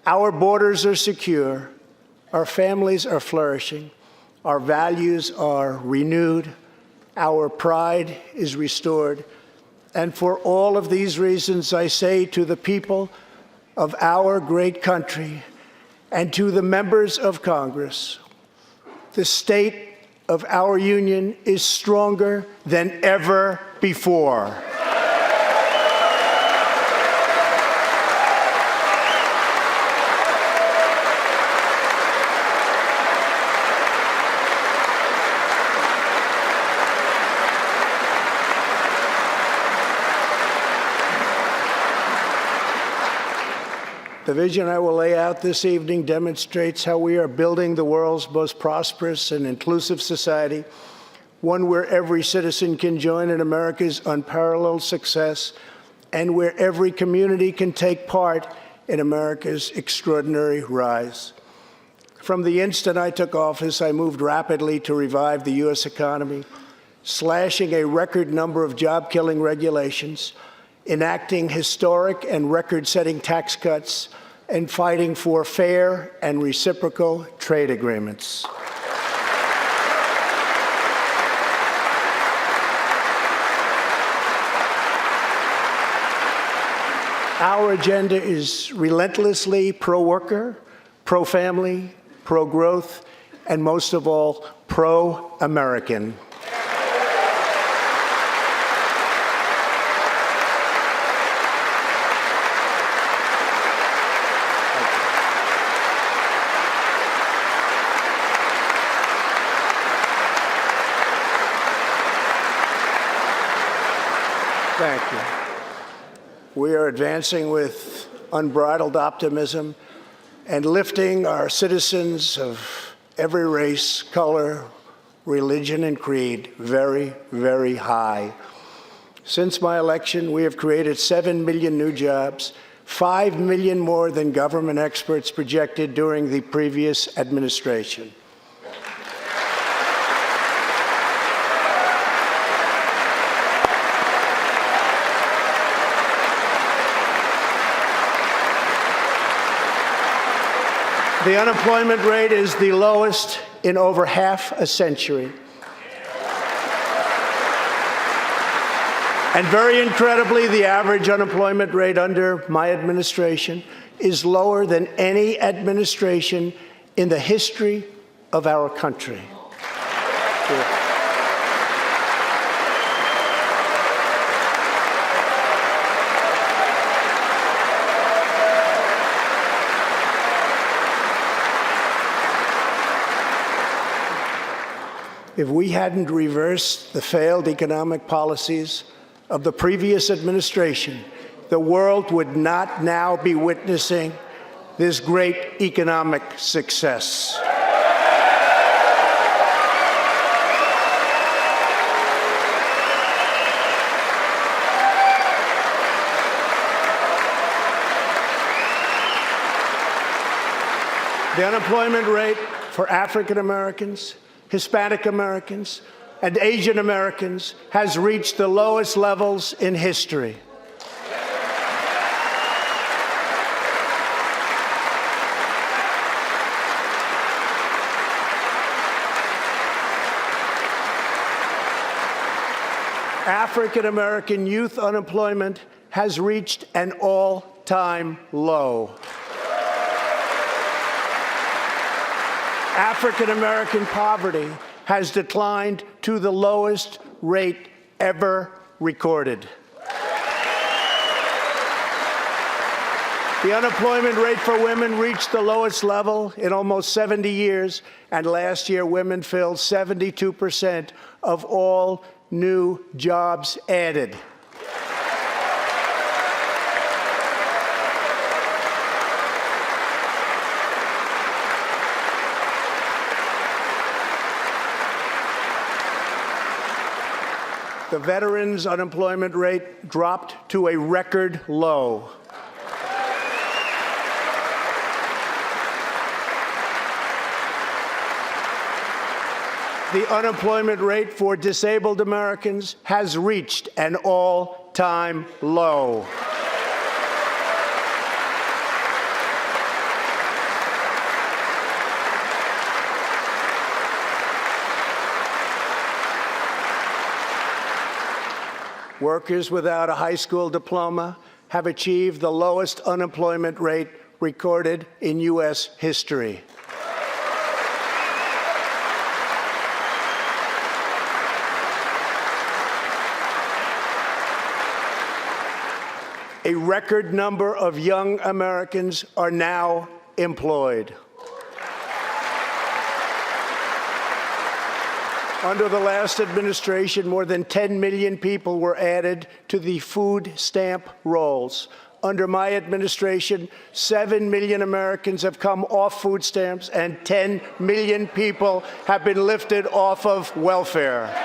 Our borders are secure, our families are flourishing, our values are renewed, our pride is restored. And for all of these reasons, I say to the people of our great country and to the members of Congress, the state of our union is stronger than ever before. The vision I will lay out this evening demonstrates how we are building the world's most prosperous and inclusive society, one where every citizen can join in America's unparalleled success, and where every community can take part in America's extraordinary rise. From the instant I took office, I moved rapidly to revive the U.S. economy, slashing a record number of job-killing regulations, enacting historic and record-setting tax cuts, and fighting for fair and reciprocal trade agreements. Our agenda is relentlessly pro-worker, pro-family, pro-growth, and most of all, pro-American. Thank you. We are advancing with unbridled optimism and lifting our citizens of every race, color, religion, and creed very, very high. Since my election, we have created 7 million new jobs, 5 million more than government experts projected during the previous administration. The unemployment rate is the lowest in over half a century. And very incredibly, the average unemployment rate under my administration is lower than any administration in the history of our country. If we hadn't reversed the failed economic policies of the previous administration, the world would not now be witnessing this great economic success. The unemployment rate for African Americans, Hispanic Americans, and Asian Americans has reached the lowest levels in history. African American youth unemployment has reached an all-time low. African American poverty has declined to the lowest rate ever recorded. The unemployment rate for women reached the lowest level in almost 70 years, and last year women filled 72% of all new jobs added. The veterans' unemployment rate dropped to a record low. The unemployment rate for disabled Americans has reached an all-time low. Workers without a high school diploma have achieved the lowest unemployment rate recorded in U.S. history. A record number of young Americans are now employed. Under the last administration, more than 10 million people were added to the food stamp rolls. Under my administration, 7 million Americans have come off food stamps, and 10 million people have been lifted off of welfare.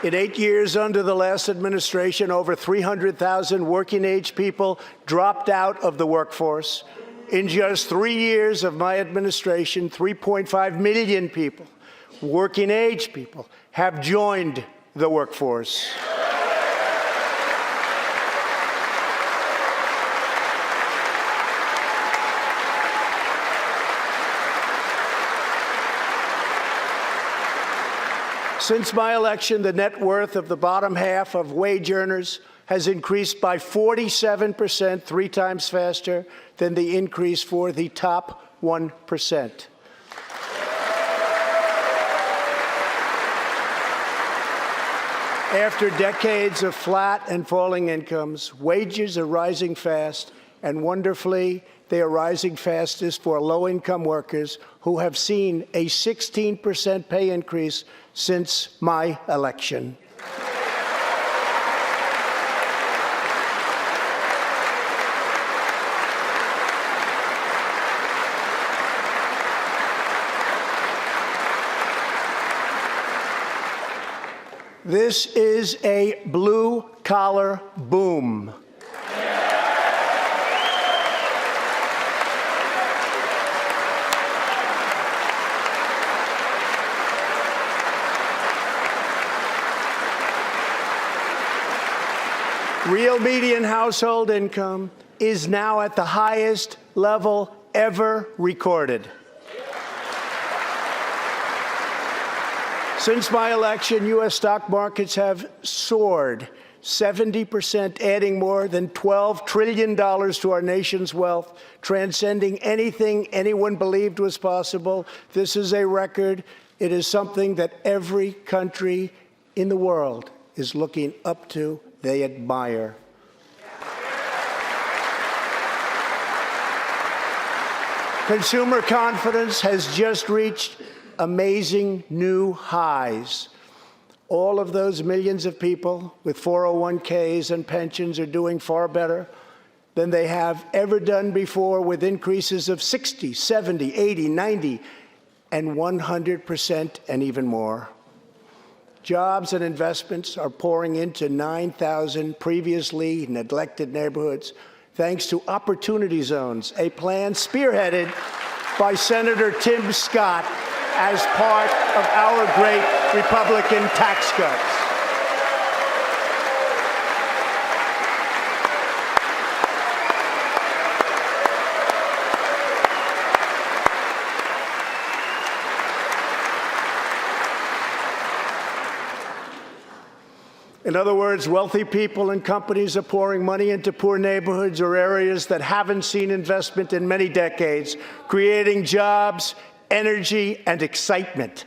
In 8 years under the last administration, over 300,000 working-age people dropped out of the workforce. In just 3 years of my administration, 3.5 million people, working-age people, have joined the workforce. Since my election, the net worth of the bottom half of wage earners has increased by 47%, 3 times faster than the increase for the top 1%. After decades of flat and falling incomes, wages are rising fast, and wonderfully, they are rising fastest for low-income workers who have seen a 16% pay increase since my election. This is a blue-collar boom. Real median household income is now at the highest level ever recorded. Since my election, U.S. stock markets have soared 70%, adding more than $12 trillion to our nation's wealth, transcending anything anyone believed was possible. This is a record. It is something that every country in the world is looking up to. They admire. Consumer confidence has just reached amazing new highs. All of those millions of people with 401ks and pensions are doing far better than they have ever done before, with increases of 60, 70, 80, 90, and 100% and even more. Jobs and investments are pouring into 9,000 previously neglected neighborhoods, thanks to Opportunity Zones, a plan spearheaded by Senator Tim Scott as part of our great Republican tax cuts. In other words, wealthy people and companies are pouring money into poor neighborhoods or areas that haven't seen investment in many decades, creating jobs, energy, and excitement.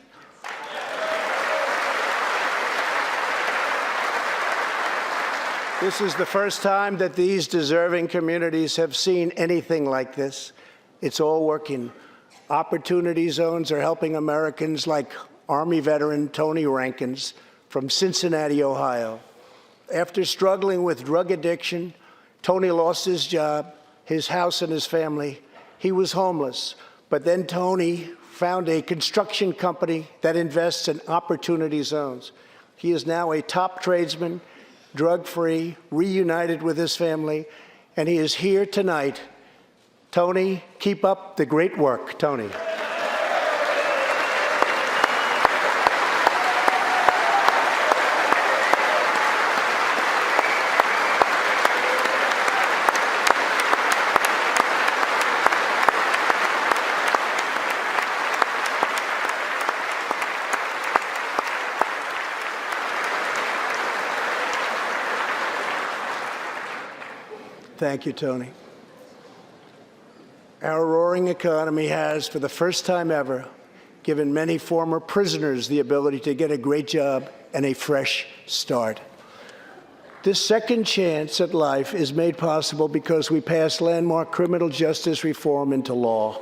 This is the first time that these deserving communities have seen anything like this. It's all working. Opportunity Zones are helping Americans like Army veteran Tony Rankins from Cincinnati, Ohio. After struggling with drug addiction, Tony lost his job, his house, and his family. He was homeless. But then Tony found a construction company that invests in Opportunity Zones. He is now a top tradesman, drug-free, reunited with his family, and he is here tonight Tony, keep up the great work. Tony. Thank you, Tony. Our roaring economy has, for the first time ever, given many former prisoners the ability to get a great job and a fresh start. This second chance at life is made possible because we passed landmark criminal justice reform into law.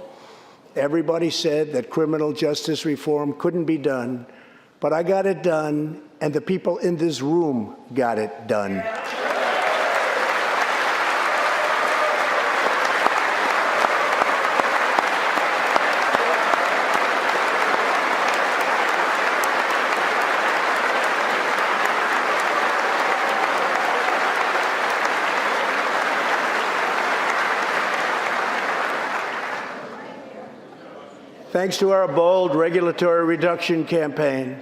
Everybody said that criminal justice reform couldn't be done, but I got it done, and the people in this room got it done. Thanks to our bold regulatory reduction campaign,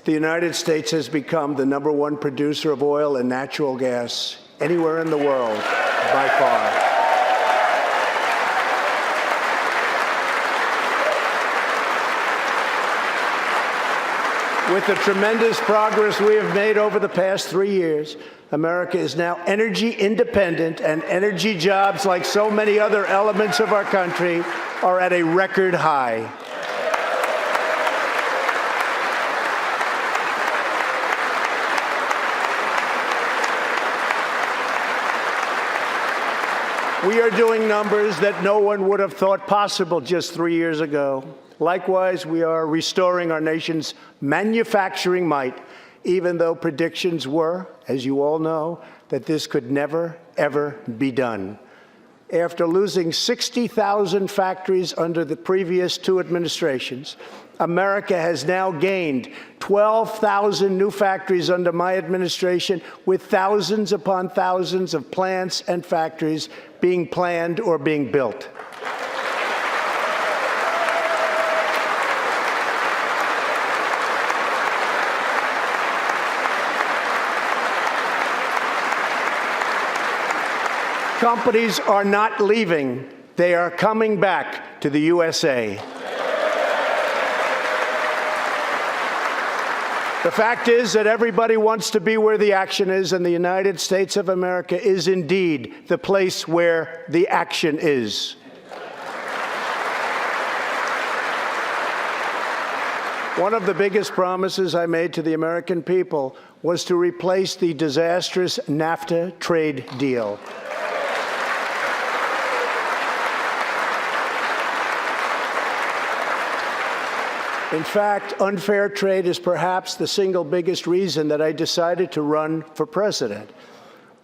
the United States has become the #1 producer of oil and natural gas anywhere in the world, by far. With the tremendous progress we have made over the past 3 years, America is now energy independent, and energy jobs, like so many other elements of our country, are at a record high. We are doing numbers that no one would have thought possible just 3 years ago. Likewise, we are restoring our nation's manufacturing might, even though predictions were, as you all know, that this could never, ever be done. After losing 60,000 factories under the previous 2 administrations, America has now gained 12,000 new factories under my administration, with thousands upon thousands of plants and factories being planned or being built. Companies are not leaving. They are coming back to the USA. The fact is that everybody wants to be where the action is, and the United States of America is indeed the place where the action is. One of the biggest promises I made to the American people was to replace the disastrous NAFTA trade deal. In fact, unfair trade is perhaps the single biggest reason that I decided to run for president.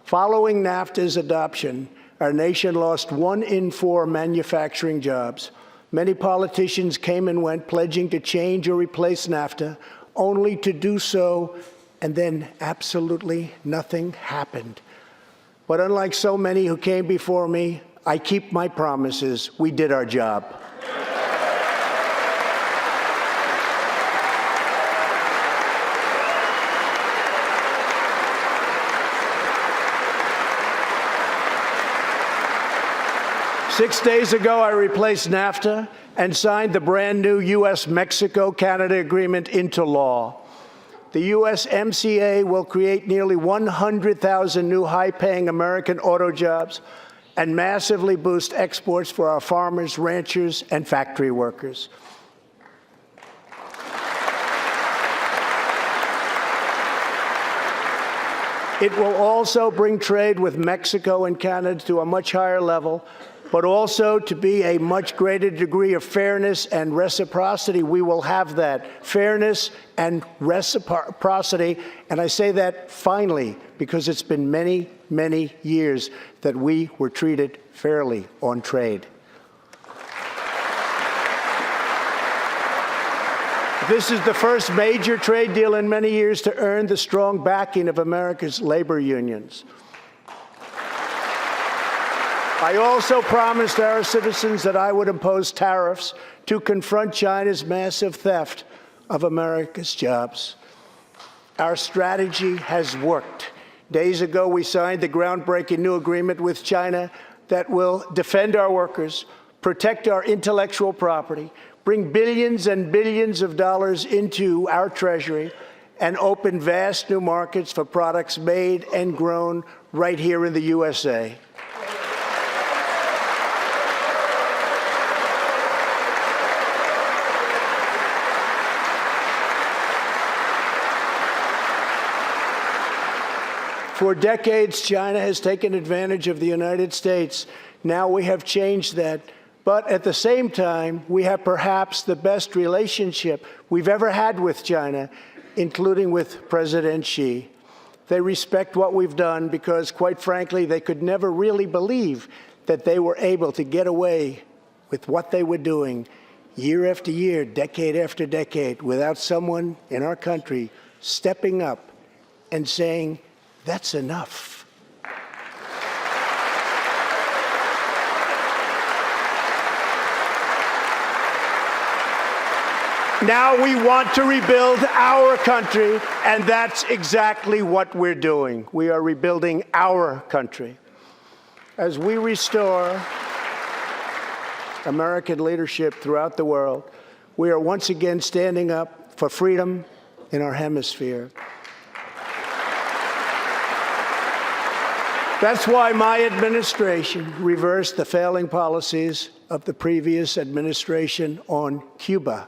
Following NAFTA's adoption, our nation lost 1 in 4 manufacturing jobs. Many politicians came and went, pledging to change or replace NAFTA, only to do so, and then absolutely nothing happened. But unlike so many who came before me, I keep my promises. We did our job. Six days ago, I replaced NAFTA and signed the brand-new U.S.-Mexico-Canada agreement into law. The USMCA will create nearly 100,000 new high-paying American auto jobs and massively boost exports for our farmers, ranchers, and factory workers. It will also bring trade with Mexico and Canada to a much higher level, but also to be a much greater degree of fairness and reciprocity. We will have that fairness and reciprocity, and I say that finally because it's been many, many years that we were treated fairly on trade. This is the first major trade deal in many years to earn the strong backing of America's labor unions. I also promised our citizens that I would impose tariffs to confront China's massive theft of America's jobs. Our strategy has worked. Days ago, we signed the groundbreaking new agreement with China that will defend our workers, protect our intellectual property, bring billions and billions of dollars into our treasury, and open vast new markets for products made and grown right here in the USA. For decades, China has taken advantage of the United States. Now we have changed that. But at the same time, we have perhaps the best relationship we've ever had with China, including with President Xi. They respect what we've done because, quite frankly, they could never really believe that they were able to get away with what they were doing year after year, decade after decade, without someone in our country stepping up and saying, "That's enough." Now we want to rebuild our country, and that's exactly what we're doing. We are rebuilding our country. As we restore American leadership throughout the world, we are once again standing up for freedom in our hemisphere. That's why my administration reversed the failing policies of the previous administration on Cuba.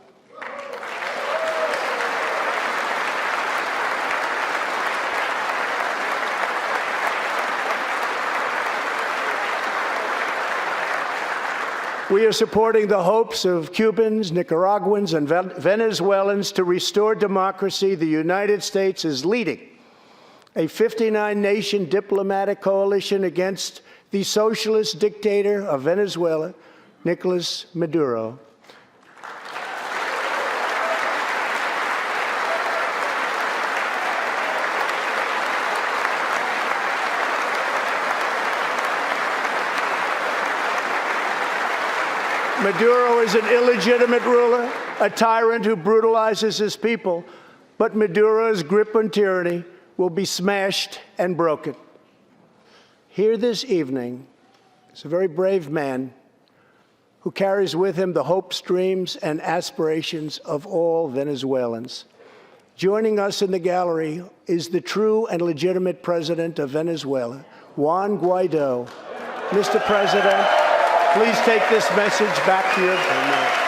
We are supporting the hopes of Cubans, Nicaraguans, and Venezuelans to restore democracy. The United States is leading a 59-nation diplomatic coalition against the socialist dictator of Venezuela, Nicolas Maduro. Maduro is an illegitimate ruler, a tyrant who brutalizes his people, but Maduro's grip on tyranny will be smashed and broken. Here this evening is a very brave man who carries with him the hopes, dreams, and aspirations of all Venezuelans. Joining us in the gallery is the true and legitimate president of Venezuela, Juan Guaido. Mr. President, please take this message back to your family.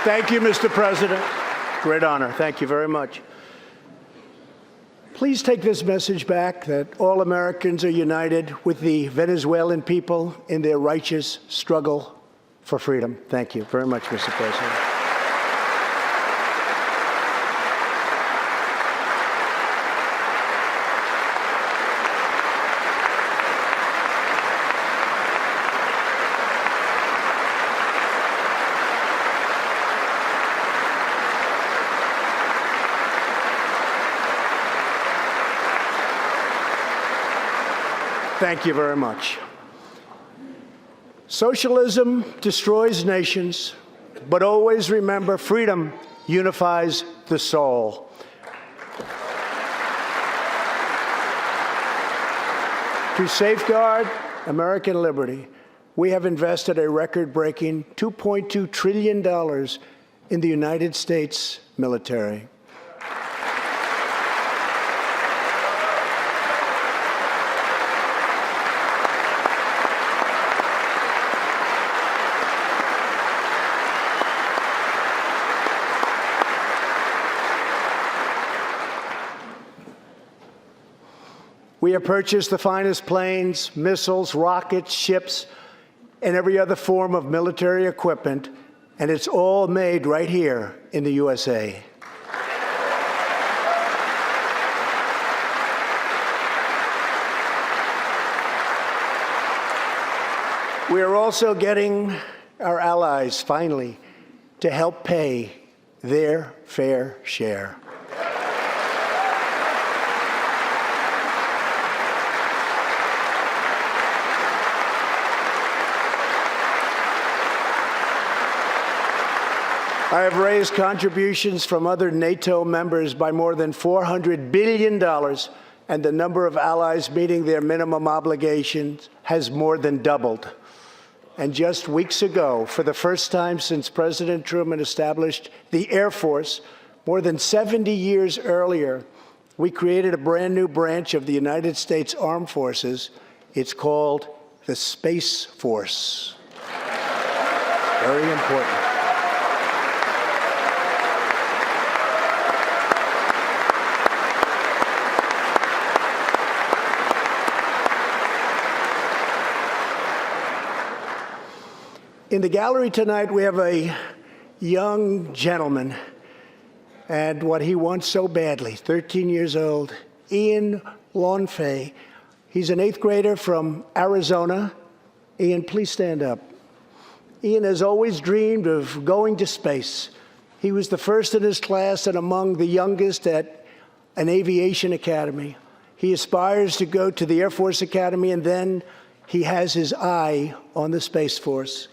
Thank you, Mr. President. Great honor. Thank you very much. Please take this message back that all Americans are united with the Venezuelan people in their righteous struggle for freedom. Thank you very much, Mr. President. Thank you very much. Socialism destroys nations, but always remember, freedom unifies the soul. To safeguard American liberty, we have invested a record-breaking $2.2 trillion in the United States military. We have purchased the finest planes, missiles, rockets, ships, and every other form of military equipment, and it's all made right here in the USA. We are also getting our allies, finally, to help pay their fair share. I have raised contributions from other NATO members by more than $400 billion, and the number of allies meeting their minimum obligations has more than doubled. And just weeks ago, for the first time since President Truman established the Air Force, more than 70 years earlier, we created a brand new branch of the United States Armed Forces. It's called the Space Force. Very important. In the gallery tonight, we have a young gentleman, and what he wants so badly, 13 years old, Ian Lawnfay. He's an 8th grader from Arizona. Ian, please stand up. Ian has always dreamed of going to space. He was the first in his class and among the youngest at an aviation academy. He aspires to go to the Air Force Academy, and then he has his eye on the Space Force.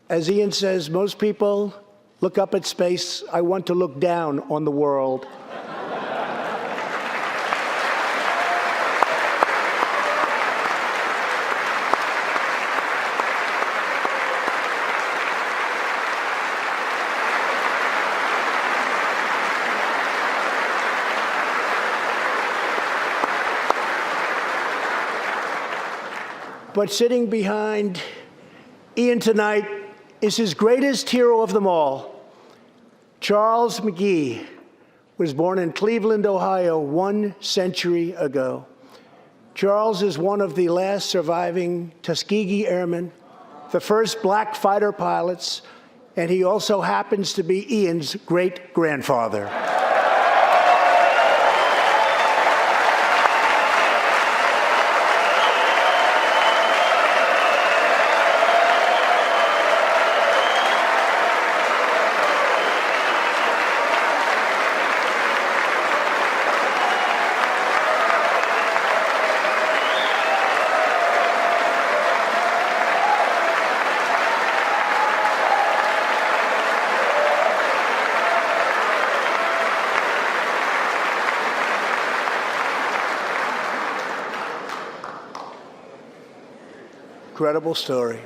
As Ian says, most people look up at space. I want to look down on the world. But sitting behind Ian tonight is his greatest hero of them all. Charles McGee was born in Cleveland, Ohio, 1 century ago. Charles is one of the last surviving Tuskegee Airmen, the first black fighter pilots, and he also happens to be Ian's great-grandfather. Incredible story.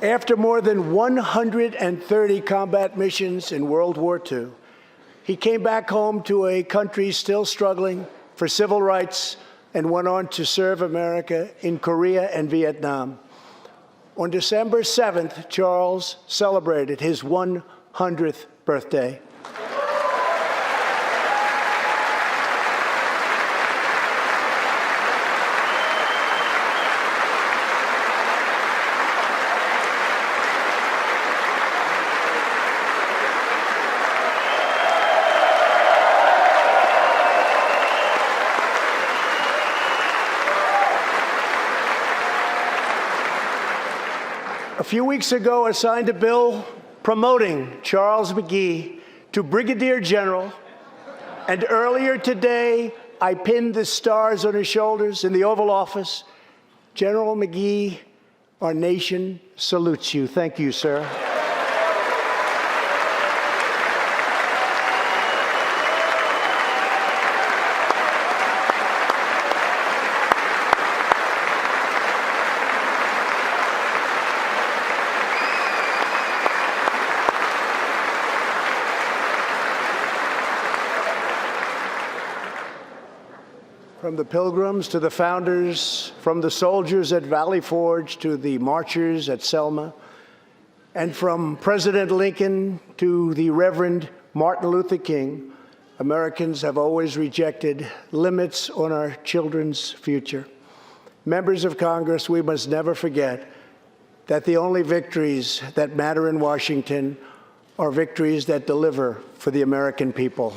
After more than 130 combat missions in World War II, he came back home to a country still struggling for civil rights and went on to serve America in Korea and Vietnam. On December 7th, Charles celebrated his 100th birthday. A few weeks ago, I signed a bill promoting Charles McGee to Brigadier General, and earlier today, I pinned the stars on his shoulders in the Oval Office. General McGee, our nation salutes you. Thank you, sir. From the Pilgrims to the founders, from the soldiers at Valley Forge to the marchers at Selma, and from President Lincoln to the Reverend Martin Luther King, Americans have always rejected limits on our children's future. Members of Congress, we must never forget that the only victories that matter in Washington are victories that deliver for the American people.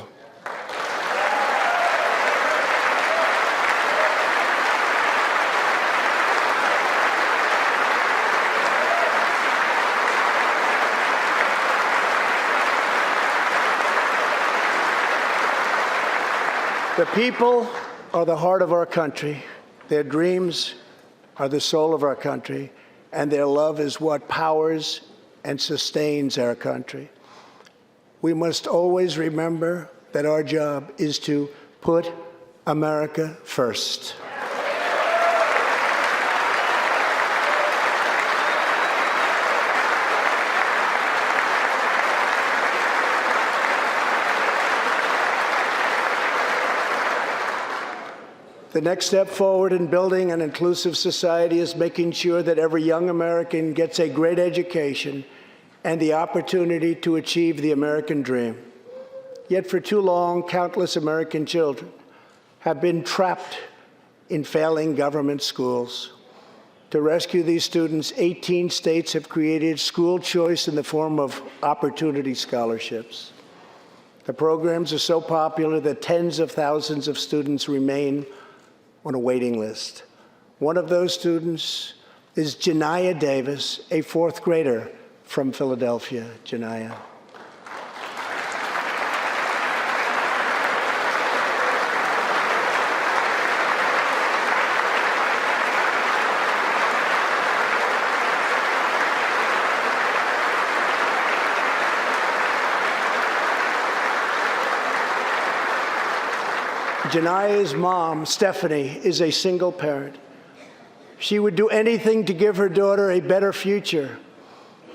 The people are the heart of our country. Their dreams are the soul of our country, and their love is what powers and sustains our country. We must always remember that our job is to put America first. The next step forward in building an inclusive society is making sure that every young American gets a great education and the opportunity to achieve the American dream. Yet for too long, countless American children have been trapped in failing government schools. To rescue these students, 18 states have created school choice in the form of opportunity scholarships. The programs are so popular that tens of thousands of students remain on a waiting list. One of those students is Janiah Davis, a fourth grader from Philadelphia. Janiah. Janiah's mom, Stephanie, is a single parent. She would do anything to give her daughter a better future.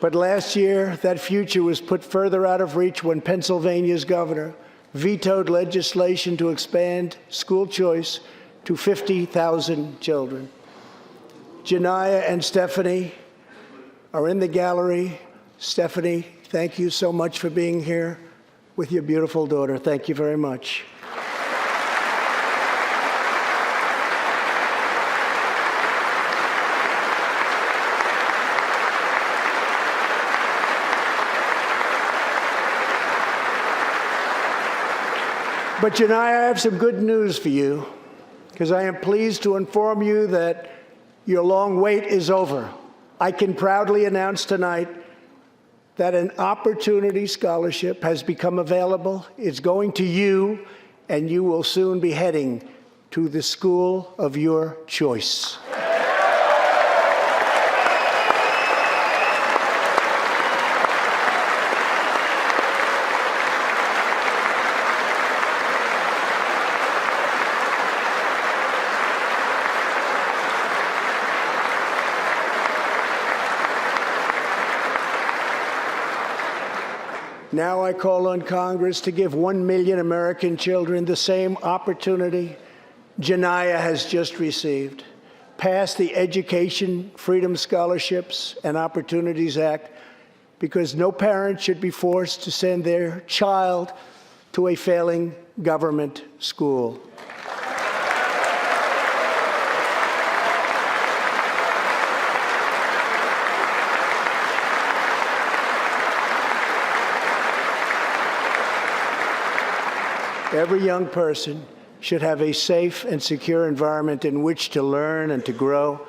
But last year, that future was put further out of reach when Pennsylvania's governor vetoed legislation to expand school choice to 50,000 children. Janiah and Stephanie are in the gallery. Stephanie, thank you so much for being here with your beautiful daughter. Thank you very much. But Janiah, I have some good news for you, because I am pleased to inform you that your long wait is over. I can proudly announce tonight that an opportunity scholarship has become available. It's going to you, and you will soon be heading to the school of your choice. Now I call on Congress to give 1 million American children the same opportunity Janiah has just received. Pass the Education Freedom Scholarships and Opportunities Act, because no parent should be forced to send their child to a failing government school. Every young person should have a safe and secure environment in which to learn and to grow.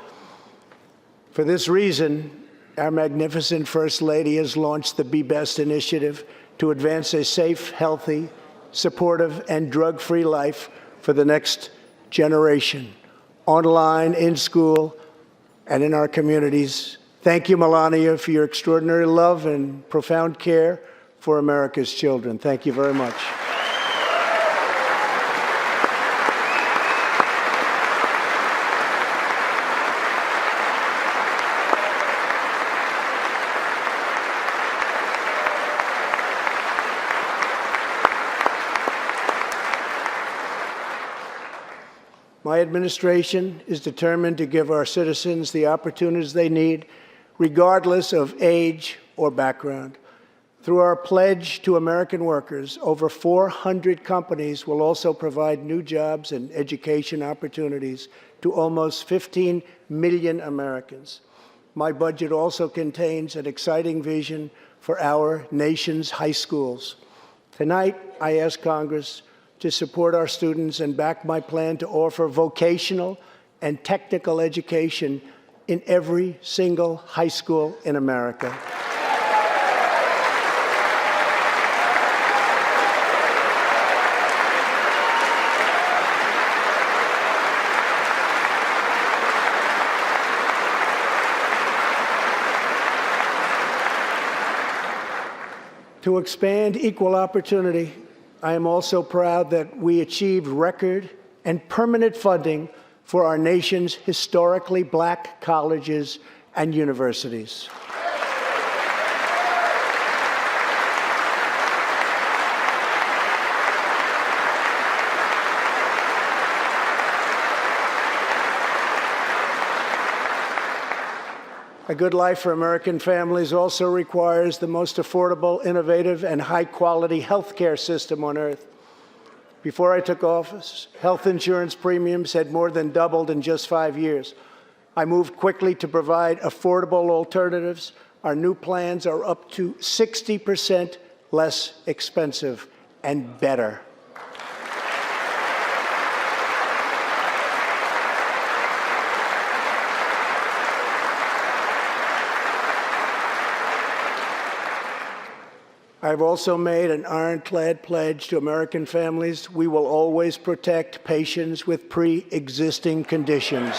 For this reason, our magnificent First Lady has launched the Be Best initiative to advance a safe, healthy, supportive, and drug-free life for the next generation, online, in school, and in our communities. Thank you, Melania, for your extraordinary love and profound care for America's children. Thank you very much. My administration is determined to give our citizens the opportunities they need, regardless of age or background. Through our pledge to American workers, over 400 companies will also provide new jobs and education opportunities to almost 15 million Americans. My budget also contains an exciting vision for our nation's high schools. Tonight, I ask Congress to support our students and back my plan to offer vocational and technical education in every single high school in America. To expand equal opportunity, I am also proud that we achieved record and permanent funding for our nation's historically black colleges and universities. A good life for American families also requires the most affordable, innovative, and high-quality health care system on earth. Before I took office, health insurance premiums had more than doubled in just 5 years. I moved quickly to provide affordable alternatives. Our new plans are up to 60% less expensive and better. I've also made an ironclad pledge to American families. We will always protect patients with pre-existing conditions.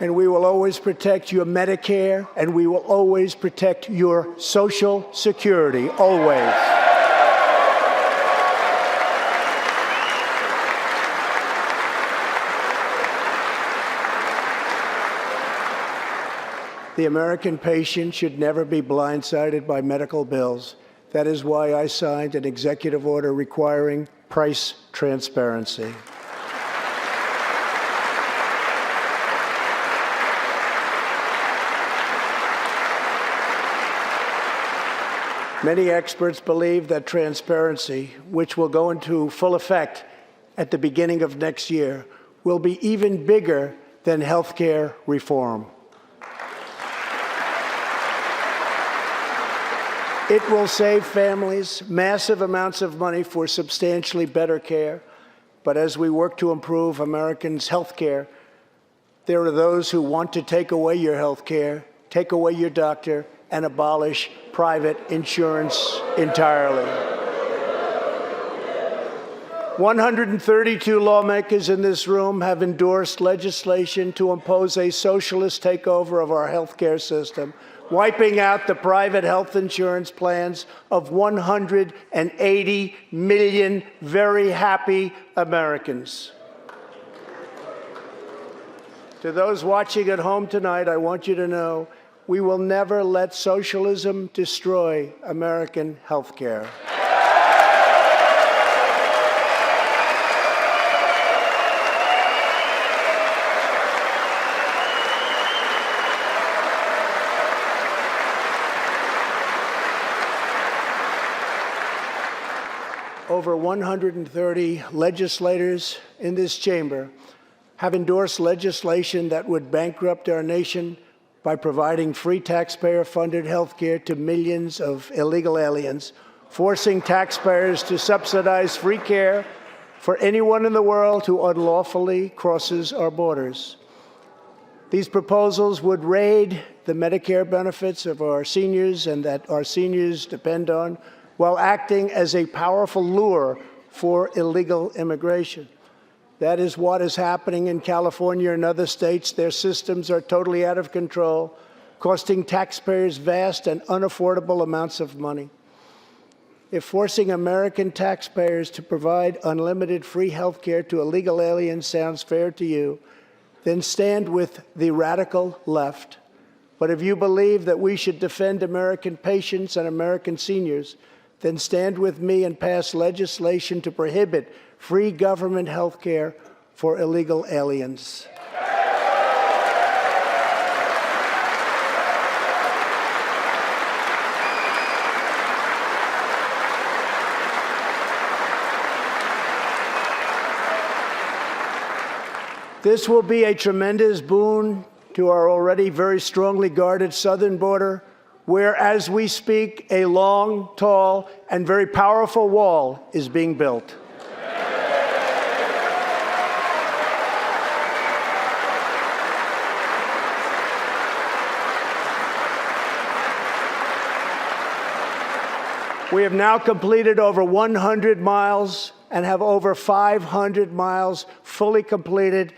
And we will always protect your Medicare, and we will always protect your Social Security, always. The American patient should never be blindsided by medical bills. That is why I signed an executive order requiring price transparency. Many experts believe that transparency, which will go into full effect at the beginning of next year, will be even bigger than health care reform. It will save families massive amounts of money for substantially better care. But as we work to improve Americans' health care, there are those who want to take away your health care, take away your doctor, and abolish private insurance entirely. 132 lawmakers in this room have endorsed legislation to impose a socialist takeover of our health care system, wiping out the private health insurance plans of 180 million very happy Americans. To those watching at home tonight, I want you to know we will never let socialism destroy American health care. Over 130 legislators in this chamber have endorsed legislation that would bankrupt our nation by providing free taxpayer-funded health care to millions of illegal aliens, forcing taxpayers to subsidize free care for anyone in the world who unlawfully crosses our borders. These proposals would raid the Medicare benefits of our seniors and that our seniors depend on, while acting as a powerful lure for illegal immigration. That is what is happening in California and other states. Their systems are totally out of control, costing taxpayers vast and unaffordable amounts of money. If forcing American taxpayers to provide unlimited free health care to illegal aliens sounds fair to you, then stand with the radical left. But if you believe that we should defend American patients and American seniors, then stand with me and pass legislation to prohibit free government health care for illegal aliens. This will be a tremendous boon to our already very strongly guarded southern border, where, as we speak, a long, tall, and very powerful wall is being built. We have now completed over 100 miles and have over 500 miles fully completed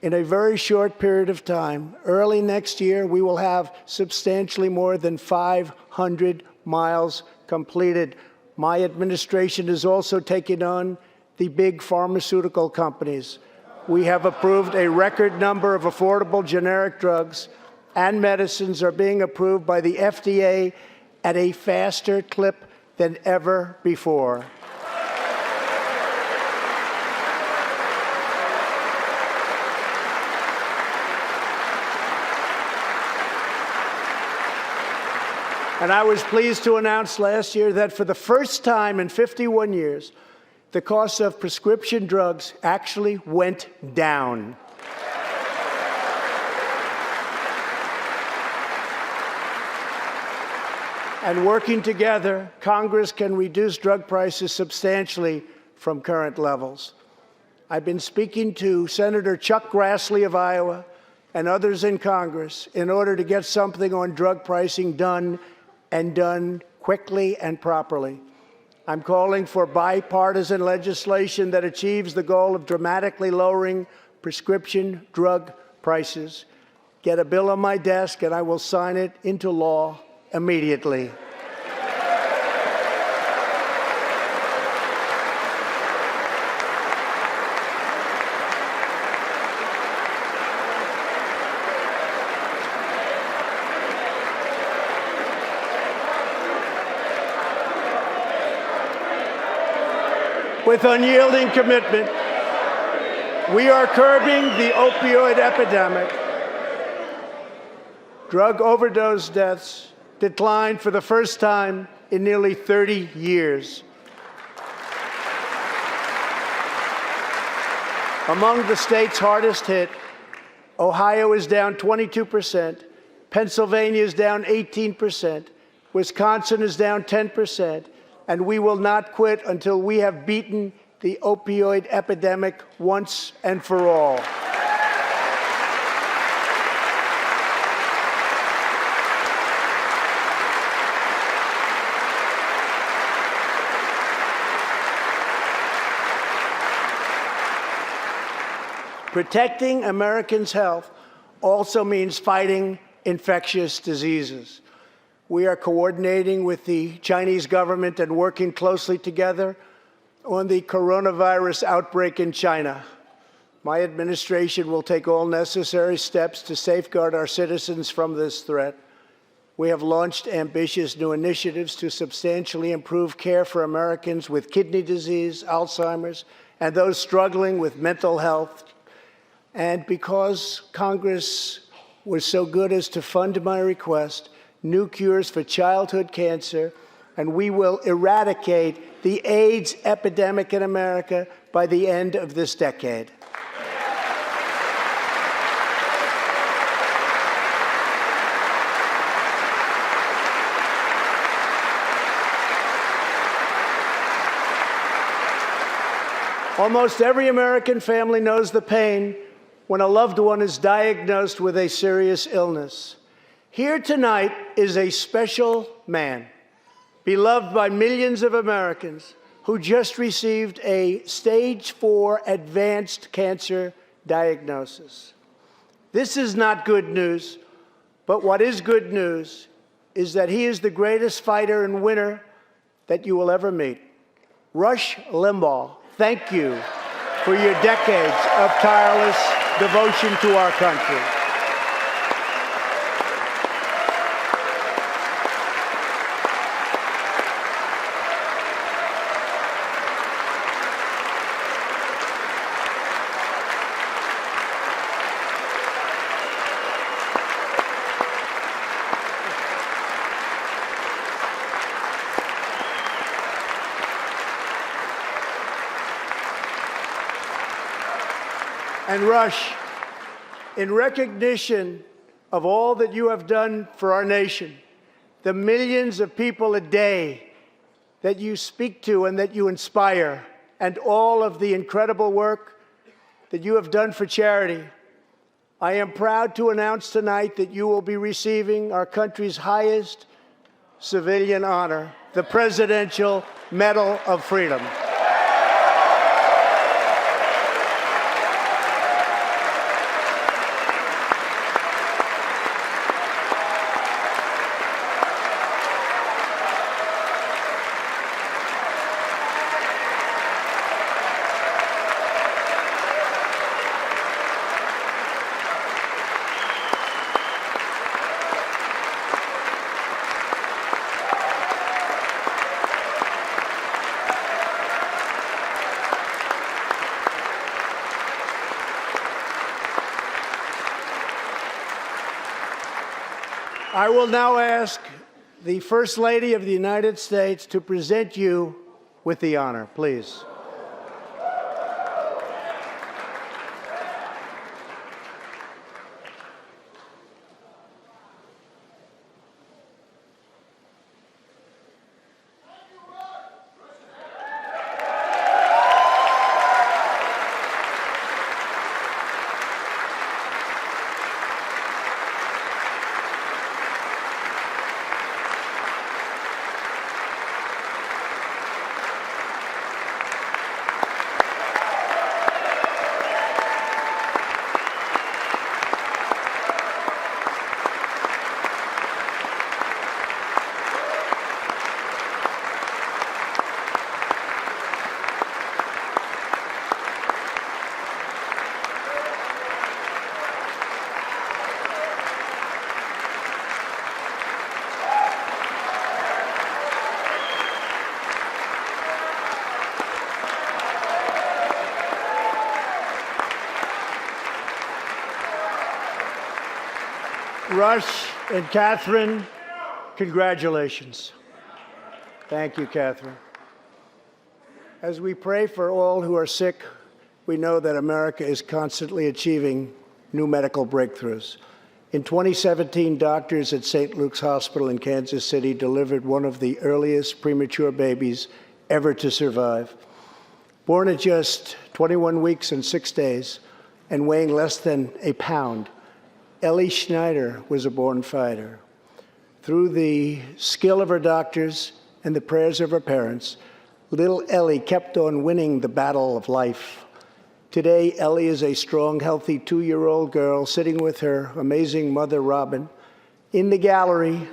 in a very short period of time. Early next year, we will have substantially more than 500 miles completed. My administration is also taking on the big pharmaceutical companies. We have approved a record number of affordable generic drugs, and medicines are being approved by the FDA at a faster clip than ever before. And I was pleased to announce last year that for the first time in 51 years, the cost of prescription drugs actually went down. And working together, Congress can reduce drug prices substantially from current levels. I've been speaking to Senator Chuck Grassley of Iowa and others in Congress in order to get something on drug pricing done, and done quickly and properly. I'm calling for bipartisan legislation that achieves the goal of dramatically lowering prescription drug prices. Get a bill on my desk, and I will sign it into law immediately. With unyielding commitment, we are curbing the opioid epidemic. Drug overdose deaths declined for the first time in nearly 30 years. Among the states hardest hit, Ohio is down 22%, Pennsylvania is down 18%, Wisconsin is down 10%, and we will not quit until we have beaten the opioid epidemic once and for all. Protecting Americans' health also means fighting infectious diseases. We are coordinating with the Chinese government and working closely together on the coronavirus outbreak in China. My administration will take all necessary steps to safeguard our citizens from this threat. We have launched ambitious new initiatives to substantially improve care for Americans with kidney disease, Alzheimer's, and those struggling with mental health. And because Congress was so good as to fund my request, new cures for childhood cancer, and we will eradicate the AIDS epidemic in America by the end of this decade. Almost every American family knows the pain when a loved one is diagnosed with a serious illness. Here tonight is a special man, beloved by millions of Americans, who just received a stage 4 advanced cancer diagnosis. This is not good news, but what is good news is that he is the greatest fighter and winner that you will ever meet. Rush Limbaugh, thank you for your decades of tireless devotion to our country. And Rush, in recognition of all that you have done for our nation, the millions of people a day that you speak to and that you inspire, and all of the incredible work that you have done for charity, I am proud to announce tonight that you will be receiving our country's highest civilian honor, the Presidential Medal of Freedom. I will now ask the First Lady of the United States to present you with the honor, please. Rush and Catherine, congratulations. Thank you, Catherine. As we pray for all who are sick, we know that America is constantly achieving new medical breakthroughs. In 2017, doctors at St. Luke's Hospital in Kansas City delivered one of the earliest premature babies ever to survive. Born at just 21 weeks and 6 days and weighing less than a pound, Ellie Schneider was a born fighter. Through the skill of her doctors and the prayers of her parents, little Ellie kept on winning the battle of life. Today, Ellie is a strong, healthy 2-year-old girl sitting with her amazing mother, Robin. In the gallery,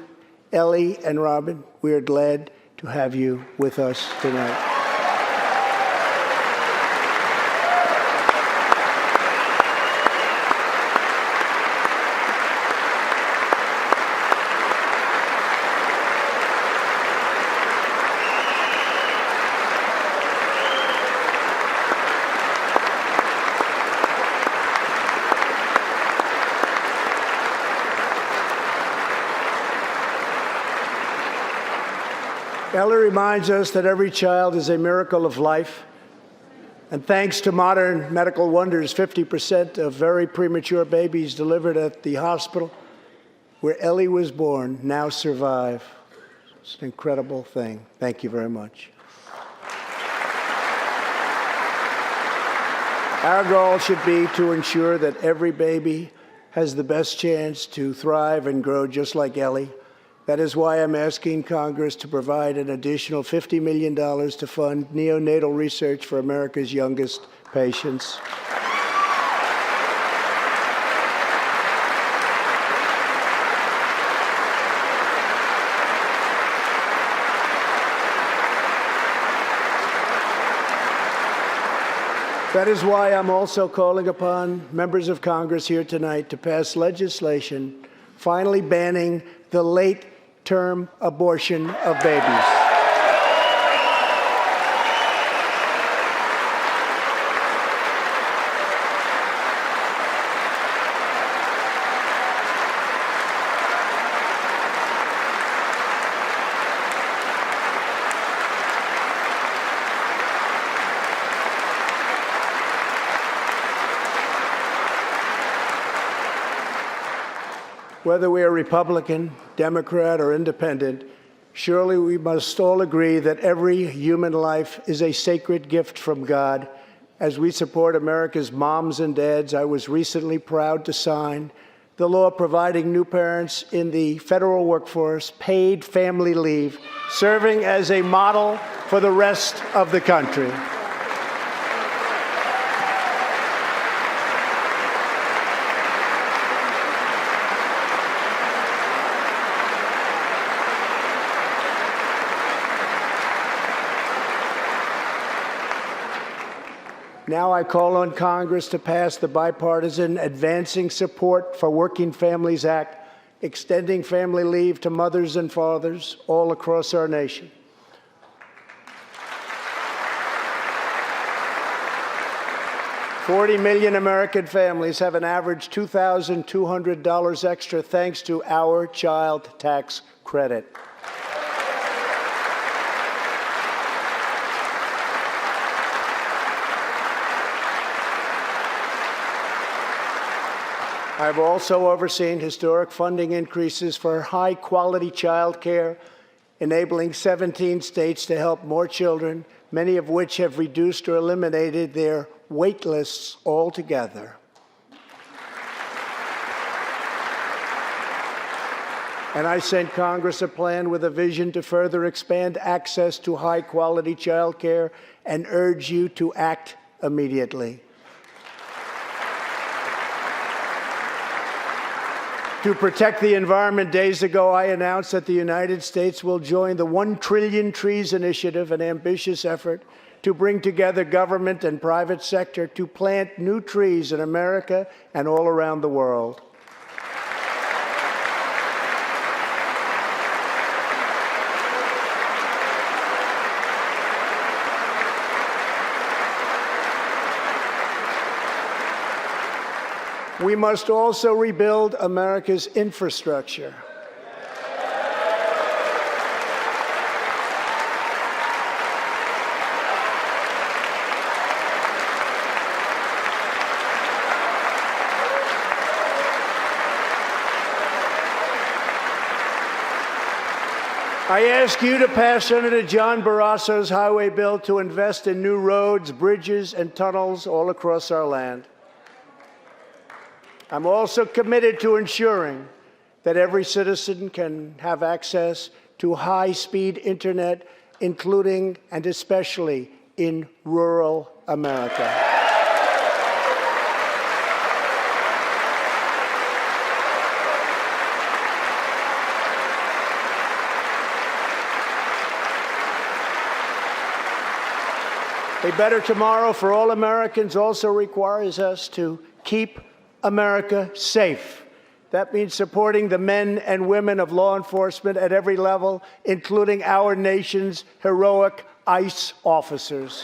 Ellie and Robin, we are glad to have you with us tonight. Ellie reminds us that every child is a miracle of life. And thanks to modern medical wonders, 50% of very premature babies delivered at the hospital where Ellie was born now survive. It's an incredible thing. Thank you very much. Our goal should be to ensure that every baby has the best chance to thrive and grow just like Ellie. That is why I'm asking Congress to provide an additional $50 million to fund neonatal research for America's youngest patients. That is why I'm also calling upon members of Congress here tonight to pass legislation finally banning the late-term abortion of babies. Whether we are Republican, Democrat, or Independent, surely we must all agree that every human life is a sacred gift from God. As we support America's moms and dads, I was recently proud to sign the law providing new parents in the federal workforce paid family leave, serving as a model for the rest of the country. Now I call on Congress to pass the bipartisan Advancing Support for Working Families Act, extending family leave to mothers and fathers all across our nation. $40 million American families have an average $2,200 extra thanks to our child tax credit. I've also overseen historic funding increases for high-quality child care, enabling 17 states to help more children, many of which have reduced or eliminated their wait lists altogether. And I sent Congress a plan with a vision to further expand access to high-quality child care and urge you to act immediately. To protect the environment, days ago, I announced that the United States will join the 1 Trillion Trees Initiative, an ambitious effort to bring together government and private sector to plant new trees in America and all around the world. We must also rebuild America's infrastructure. I ask you to pass Senator John Barrasso's highway bill to invest in new roads, bridges, and tunnels all across our land. I'm also committed to ensuring that every citizen can have access to high-speed internet, including and especially in rural America. A better tomorrow for all Americans also requires us to keep America safe. That means supporting the men and women of law enforcement at every level, including our nation's heroic ICE officers.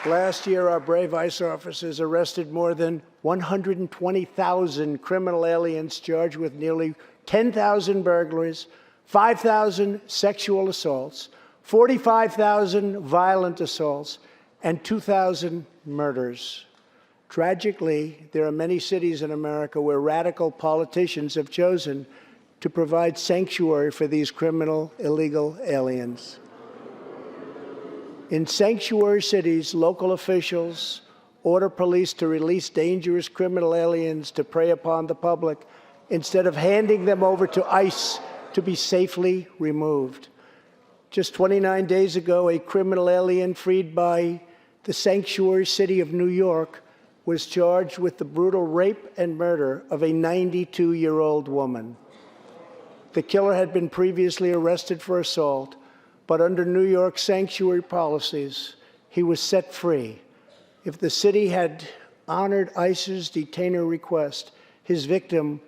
Last year, our brave ICE officers arrested more than 120,000 criminal aliens charged with nearly 10,000 burglaries, 5,000 sexual assaults, 45,000 violent assaults, and 2,000 murders. Tragically, there are many cities in America where radical politicians have chosen to provide sanctuary for these criminal illegal aliens. In sanctuary cities, local officials order police to release dangerous criminal aliens to prey upon the public instead of handing them over to ICE to be safely removed. Just 29 days ago, a criminal alien freed by the sanctuary city of New York was charged with the brutal rape and murder of a 92-year-old woman. The killer had been previously arrested for assault, but under New York sanctuary policies, he was set free. If the city had honored ICE's detainer request, his victim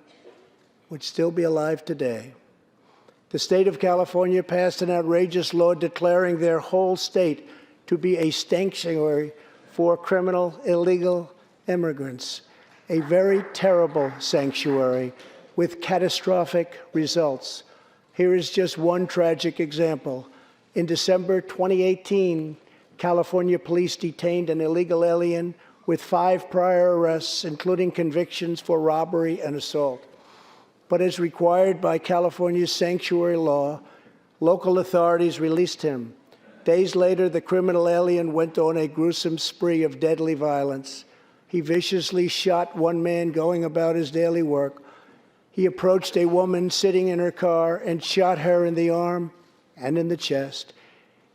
would still be alive today. The state of California passed an outrageous law declaring their whole state to be a sanctuary for criminal illegal immigrants, a very terrible sanctuary with catastrophic results. Here is just one tragic example. In December 2018, California police detained an illegal alien with 5 prior arrests, including convictions for robbery and assault. But as required by California's sanctuary law, local authorities released him. Days later, the criminal alien went on a gruesome spree of deadly violence. He viciously shot one man going about his daily work. He approached a woman sitting in her car and shot her in the arm and in the chest.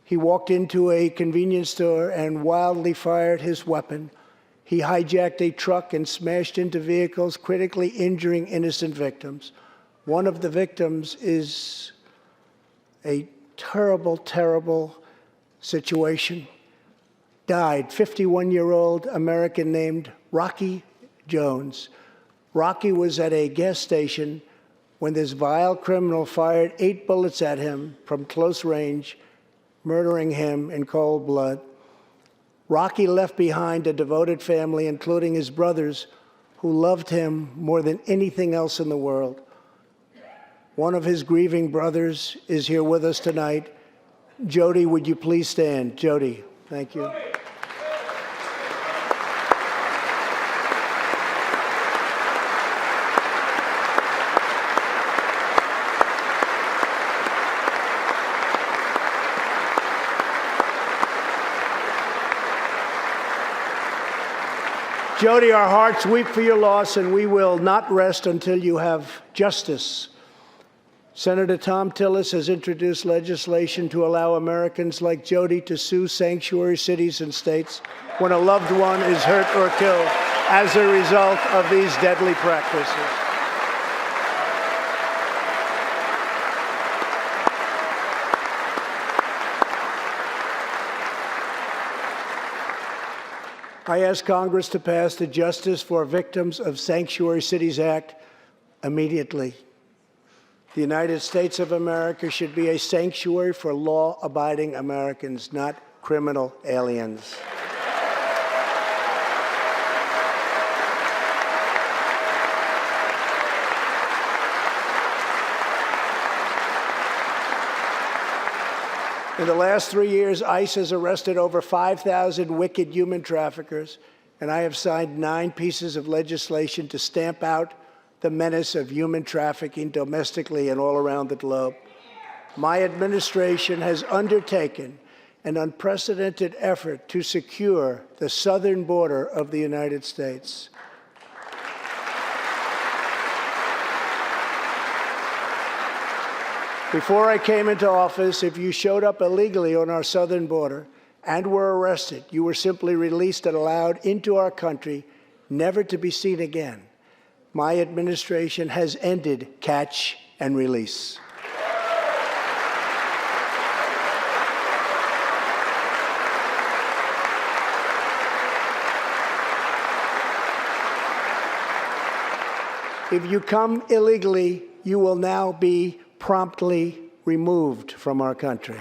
He walked into a convenience store and wildly fired his weapon. He hijacked a truck and smashed into vehicles, critically injuring innocent victims. One of the victims is a terrible, terrible situation. Died, 51-year-old American named Rocky Jones. Rocky was at a gas station when this vile criminal fired 8 bullets at him from close range, murdering him in cold blood. Rocky left behind a devoted family, including his brothers, who loved him more than anything else in the world. One of his grieving brothers is here with us tonight. Jody, would you please stand? Jody, thank you. Jody, our hearts weep for your loss, and we will not rest until you have justice. Senator Tom Tillis has introduced legislation to allow Americans like Jody to sue sanctuary cities and states when a loved one is hurt or killed as a result of these deadly practices. I ask Congress to pass the Justice for Victims of Sanctuary Cities Act immediately. The United States of America should be a sanctuary for law-abiding Americans, not criminal aliens. In the last 3 years, ICE has arrested over 5,000 wicked human traffickers, and I have signed 9 pieces of legislation to stamp out the menace of human trafficking domestically and all around the globe. My administration has undertaken an unprecedented effort to secure the southern border of the United States. Before I came into office, if you showed up illegally on our southern border and were arrested, you were simply released and allowed into our country, never to be seen again. My administration has ended catch and release. If you come illegally, you will now be promptly removed from our country.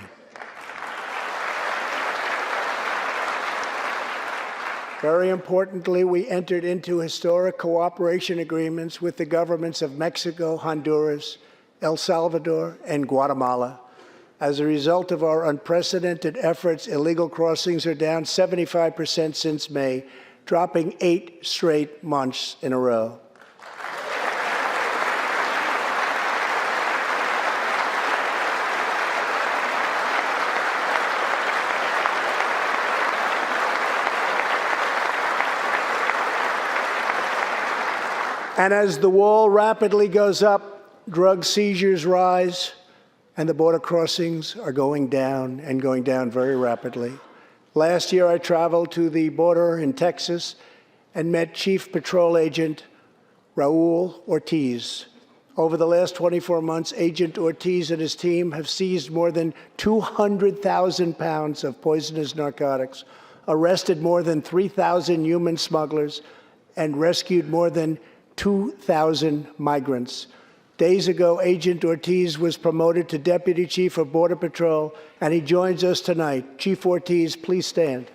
Very importantly, we entered into historic cooperation agreements with the governments of Mexico, Honduras, El Salvador, and Guatemala. As a result of our unprecedented efforts, illegal crossings are down 75% since May, dropping 8 straight months in a row. And as the wall rapidly goes up, drug seizures rise, and the border crossings are going down and going down very rapidly. Last year, I traveled to the border in Texas and met Chief Patrol Agent Raul Ortiz. Over the last 24 months, Agent Ortiz and his team have seized more than 200,000 pounds of poisonous narcotics, arrested more than 3,000 human smugglers, and rescued more than 2,000 migrants. Days ago, Agent Ortiz was promoted to Deputy Chief of Border Patrol, and he joins us tonight. Chief Ortiz, please stand.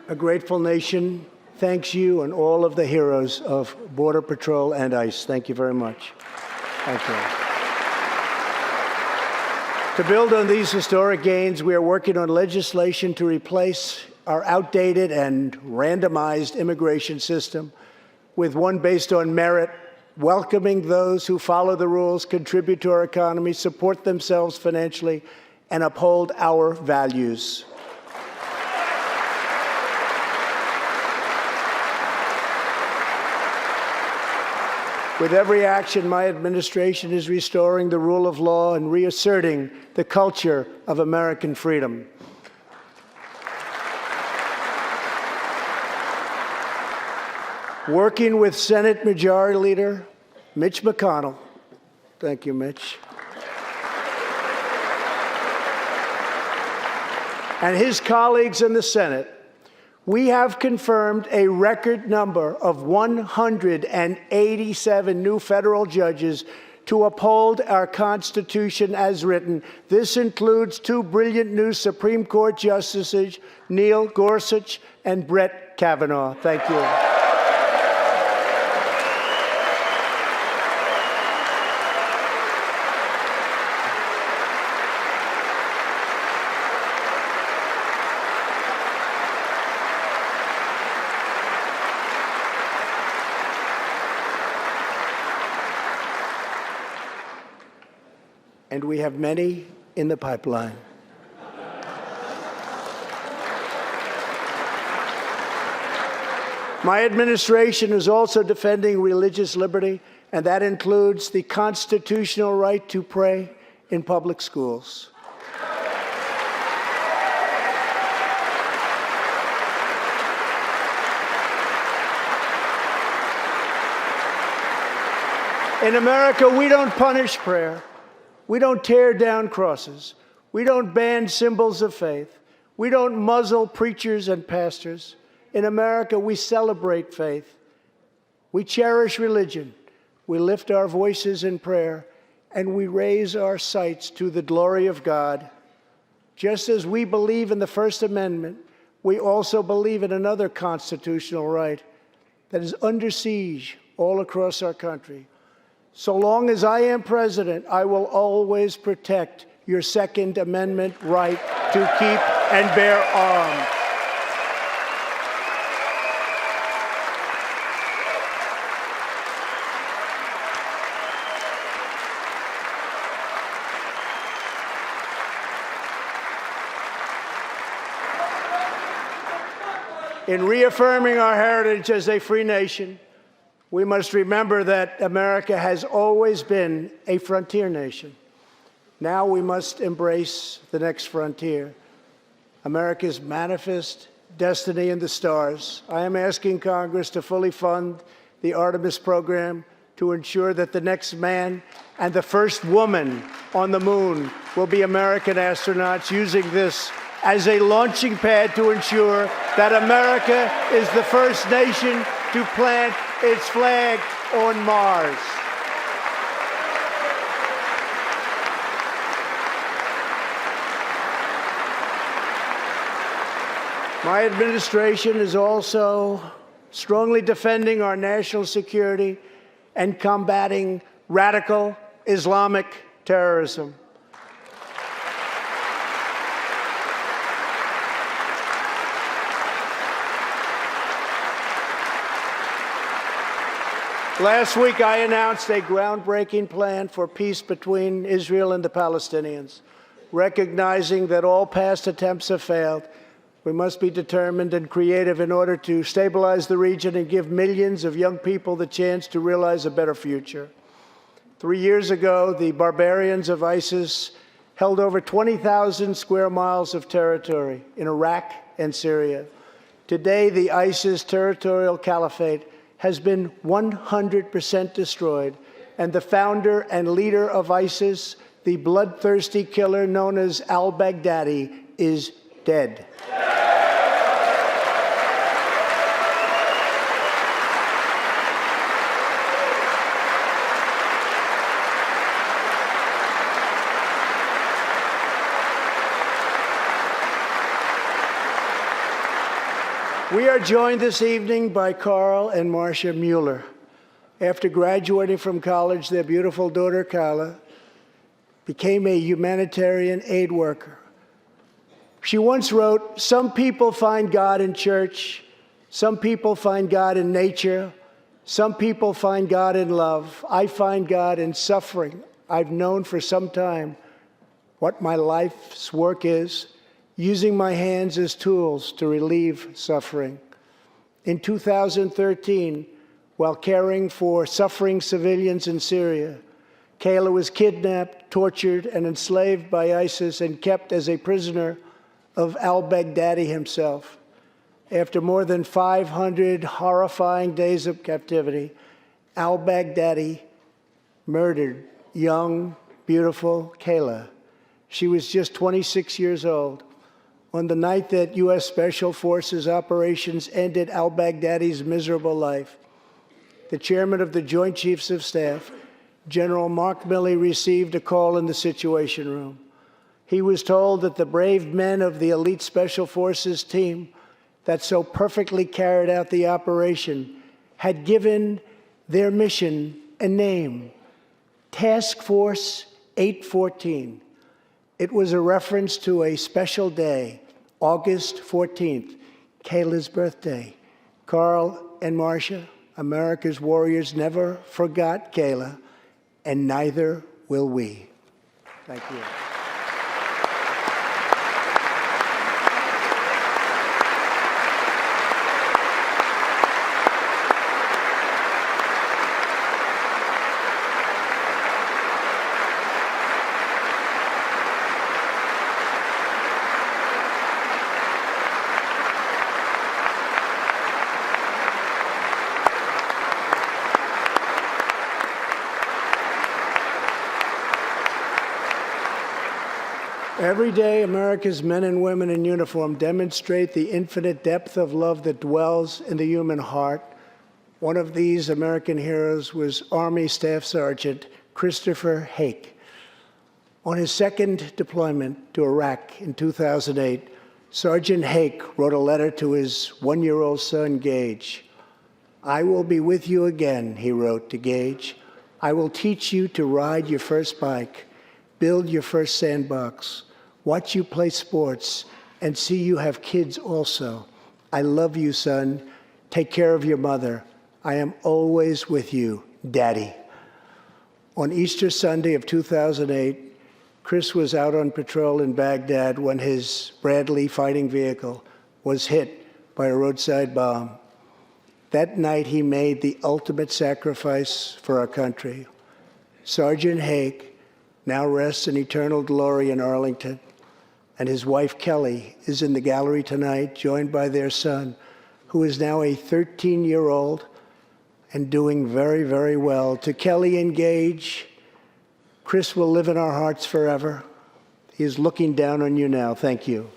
A grateful nation thanks you and all of the heroes of Border Patrol and ICE. Thank you very much. Thank you. To build on these historic gains, we are working on legislation to replace our outdated and randomized immigration system with one based on merit, welcoming those who follow the rules, contribute to our economy, support themselves financially, and uphold our values. With every action, my administration is restoring the rule of law and reasserting the culture of American freedom. Working with Senate Majority Leader Mitch McConnell, thank you, Mitch, and his colleagues in the Senate, we have confirmed a record number of 187 new federal judges to uphold our Constitution as written. This includes 2 brilliant new Supreme Court justices, Neil Gorsuch and Brett Kavanaugh. Thank you. And we have many in the pipeline. My administration is also defending religious liberty, and that includes the constitutional right to pray in public schools. In America, we don't punish prayer. We don't tear down crosses. We don't ban symbols of faith. We don't muzzle preachers and pastors. In America, we celebrate faith. We cherish religion. We lift our voices in prayer, and we raise our sights to the glory of God. Just as we believe in the First Amendment, we also believe in another constitutional right that is under siege all across our country. So long as I am president, I will always protect your Second Amendment right to keep and bear arms. In reaffirming our heritage as a free nation, we must remember that America has always been a frontier nation. Now we must embrace the next frontier, America's manifest destiny in the stars. I am asking Congress to fully fund the Artemis program to ensure that the next man and the first woman on the moon will be American astronauts, using this as a launching pad to ensure that America is the first nation to plant its flag on Mars. My administration is also strongly defending our national security and combating radical Islamic terrorism. Last week, I announced a groundbreaking plan for peace between Israel and the Palestinians. Recognizing that all past attempts have failed, we must be determined and creative in order to stabilize the region and give millions of young people the chance to realize a better future. 3 years ago, the barbarians of ISIS held over 20,000 square miles of territory in Iraq and Syria. Today, the ISIS territorial caliphate has been 100% destroyed, and the founder and leader of ISIS, the bloodthirsty killer known as al-Baghdadi, is dead. We are joined this evening by Carl and Marcia Mueller. After graduating from college, their beautiful daughter, Carla, became a humanitarian aid worker. She once wrote, "Some people find God in church, some people find God in nature, some people find God in love. I find God in suffering. I've known for some time what my life's work is, using my hands as tools to relieve suffering." In 2013, while caring for suffering civilians in Syria, Kayla was kidnapped, tortured, and enslaved by ISIS and kept as a prisoner of al-Baghdadi himself. After more than 500 horrifying days of captivity, al-Baghdadi murdered young, beautiful Kayla. She was just 26 years old. On the night that U.S. Special Forces operations ended al-Baghdadi's miserable life, the chairman of the Joint Chiefs of Staff, General Mark Milley, received a call in the Situation Room. He was told that the brave men of the elite Special Forces team that so perfectly carried out the operation had given their mission a name, Task Force 814. It was a reference to a special day, August 14th, Kayla's birthday. Carl and Marcia, America's warriors, never forgot Kayla, and neither will we. Thank you. Every day, America's men and women in uniform demonstrate the infinite depth of love that dwells in the human heart. One of these American heroes was Army Staff Sergeant Christopher Hake. On his second deployment to Iraq in 2008, Sergeant Hake wrote a letter to his one-year-old son, Gage. "I will be with you again," he wrote to Gage. "I will teach you to ride your first bike, build your first sandbox, watch you play sports, and see you have kids also. I love you, son. Take care of your mother. I am always with you, Daddy." On Easter Sunday of 2008, Chris was out on patrol in Baghdad when his Bradley fighting vehicle was hit by a roadside bomb. That night, he made the ultimate sacrifice for our country. Sergeant Hake now rests in eternal glory in Arlington, and his wife, Kelly, is in the gallery tonight, joined by their son, who is now a 13-year-old and doing very, very well. To Kelly and Gage, Chris will live in our hearts forever. He is looking down on you now. Thank you.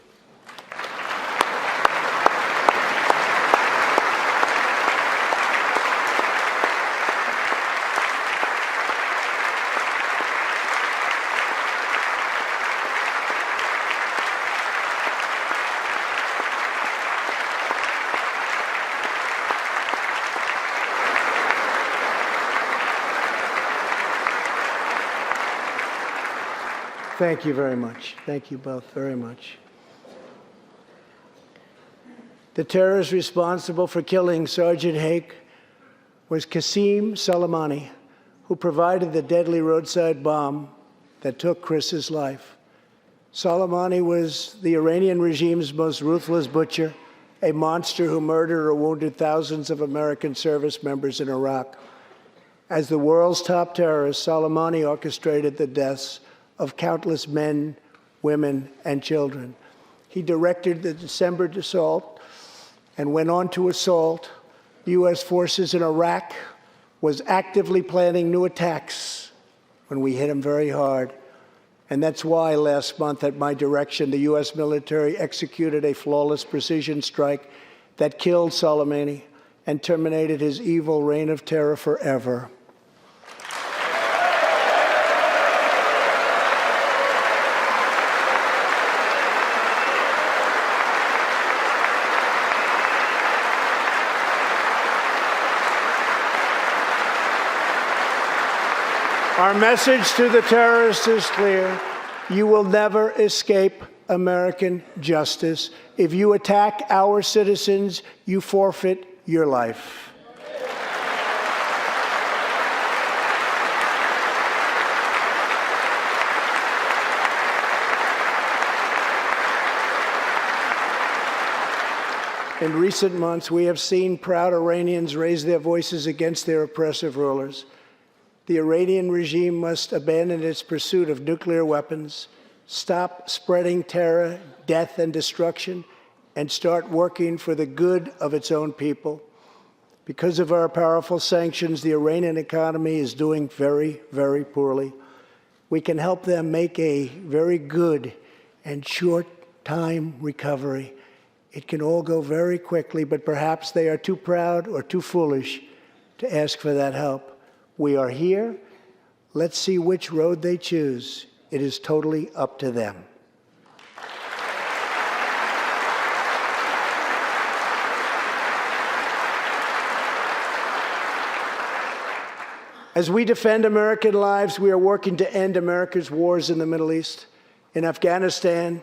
Thank you very much. Thank you both very much. The terrorist responsible for killing Sergeant Hake was Qasem Soleimani, who provided the deadly roadside bomb that took Chris's life. Soleimani was the Iranian regime's most ruthless butcher, a monster who murdered or wounded thousands of American service members in Iraq. As the world's top terrorist, Soleimani orchestrated the deaths of countless men, women, and children. He directed the December assault and went on to assault U.S. forces in Iraq, was actively planning new attacks when we hit him very hard. And that's why last month, at my direction, the U.S. military executed a flawless precision strike that killed Soleimani and terminated his evil reign of terror forever. Our message to the terrorists is clear. You will never escape American justice. If you attack our citizens, you forfeit your life. In recent months, we have seen proud Iranians raise their voices against their oppressive rulers. The Iranian regime must abandon its pursuit of nuclear weapons, stop spreading terror, death, and destruction, and start working for the good of its own people. Because of our powerful sanctions, the Iranian economy is doing very, very poorly. We can help them make a very good and short-time recovery. It can all go very quickly, but perhaps they are too proud or too foolish to ask for that help. We are here. Let's see which road they choose. It is totally up to them. As we defend American lives, we are working to end America's wars in the Middle East. In Afghanistan,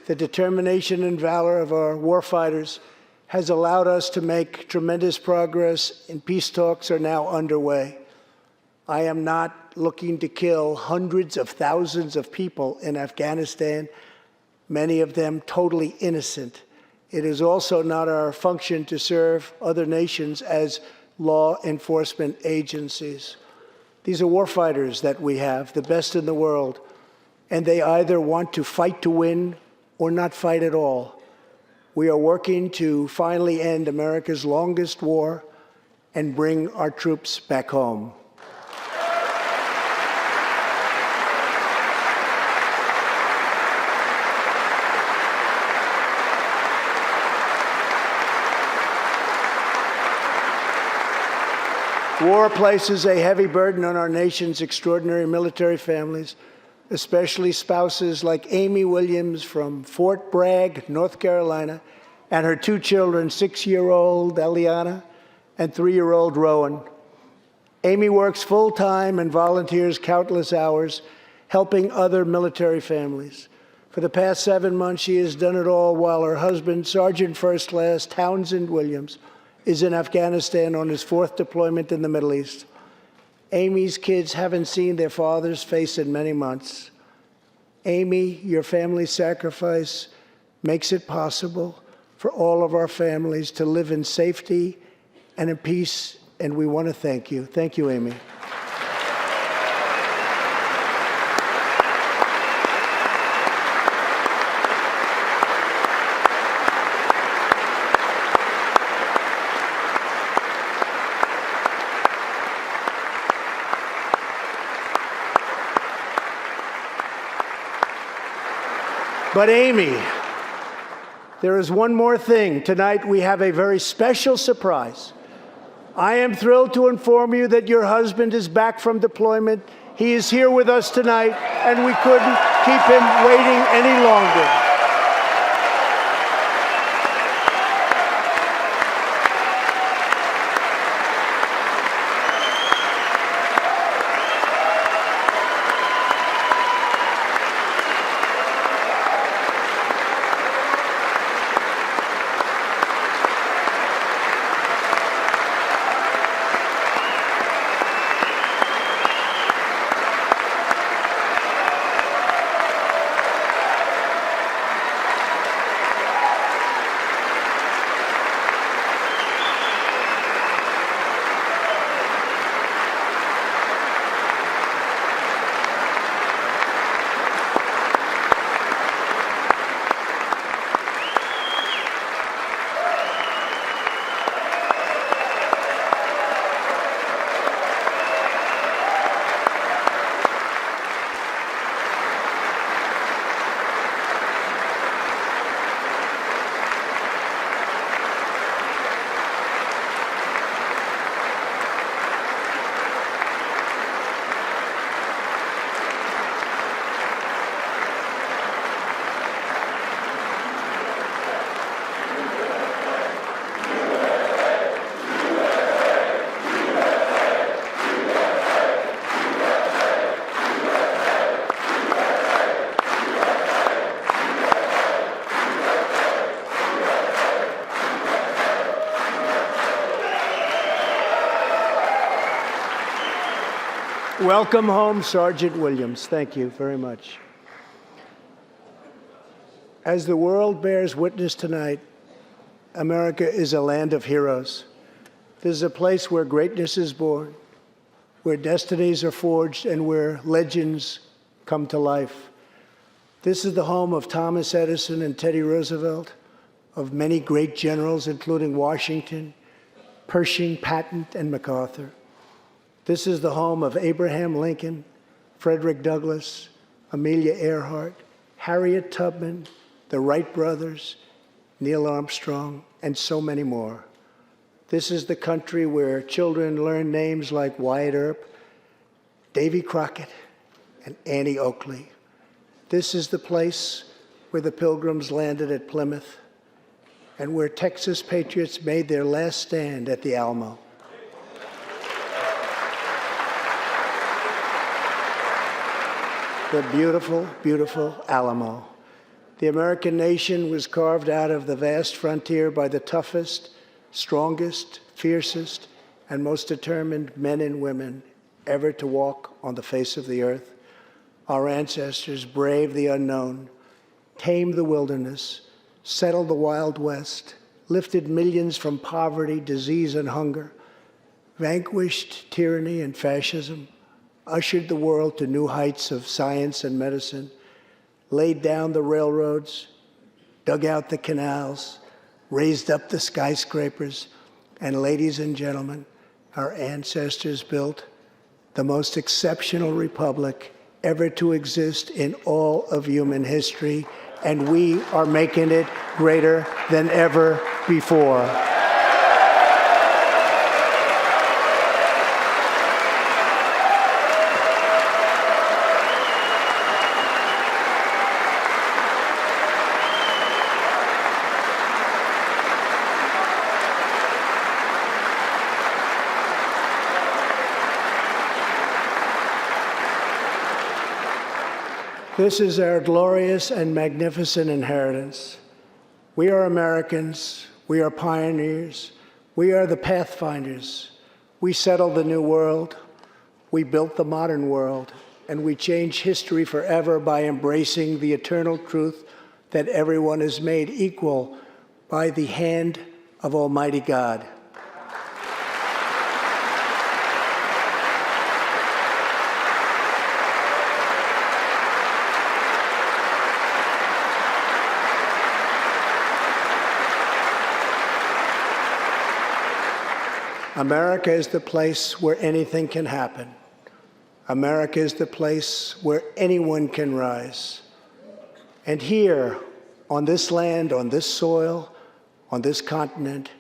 the determination and valor of our warfighters has allowed us to make tremendous progress, and peace talks are now underway. I am not looking to kill hundreds of thousands of people in Afghanistan, many of them totally innocent. It is also not our function to serve other nations as law enforcement agencies. These are warfighters that we have, the best in the world, and they either want to fight to win or not fight at all. We are working to finally end America's longest war and bring our troops back home. War places a heavy burden on our nation's extraordinary military families, especially spouses like Amy Williams from Fort Bragg, North Carolina, and her two children, 6-year-old Eliana and 3-year-old Rowan. Amy works full-time and volunteers countless hours helping other military families. For the past 7 months, she has done it all while her husband, Sergeant First Class Townsend Williams, is in Afghanistan on his 4th deployment in the Middle East. Amy's kids haven't seen their father's face in many months. Amy, your family's sacrifice makes it possible for all of our families to live in safety and in peace, and we want to thank you. Thank you, Amy. But Amy, there is one more thing. Tonight we have a very special surprise. I am thrilled to inform you that your husband is back from deployment. He is here with us tonight, and we couldn't keep him waiting any longer. Welcome home, Sergeant Williams. Thank you very much. As the world bears witness tonight, America is a land of heroes. This is a place where greatness is born, where destinies are forged, and where legends come to life. This is the home of Thomas Edison and Teddy Roosevelt, of many great generals, including Washington, Pershing, Patton, and MacArthur. This is the home of Abraham Lincoln, Frederick Douglass, Amelia Earhart, Harriet Tubman, the Wright brothers, Neil Armstrong, and so many more. This is the country where children learn names like Wyatt Earp, Davy Crockett, and Annie Oakley. This is the place where the Pilgrims landed at Plymouth and where Texas patriots made their last stand at the Alamo. The beautiful, beautiful Alamo. The American nation was carved out of the vast frontier by the toughest, strongest, fiercest, and most determined men and women ever to walk on the face of the earth. Our ancestors braved the unknown, tamed the wilderness, settled the Wild West, lifted millions from poverty, disease, and hunger, vanquished tyranny and fascism, ushered the world to new heights of science and medicine, laid down the railroads, dug out the canals, raised up the skyscrapers, and ladies and gentlemen, our ancestors built the most exceptional republic ever to exist in all of human history, and we are making it greater than ever before. This is our glorious and magnificent inheritance. We are Americans. We are pioneers. We are the pathfinders. We settled the new world. We built the modern world. And we changed history forever by embracing the eternal truth that everyone is made equal by the hand of Almighty God. America is the place where anything can happen. America is the place where anyone can rise. And here, on this land, on this soil, on this continent,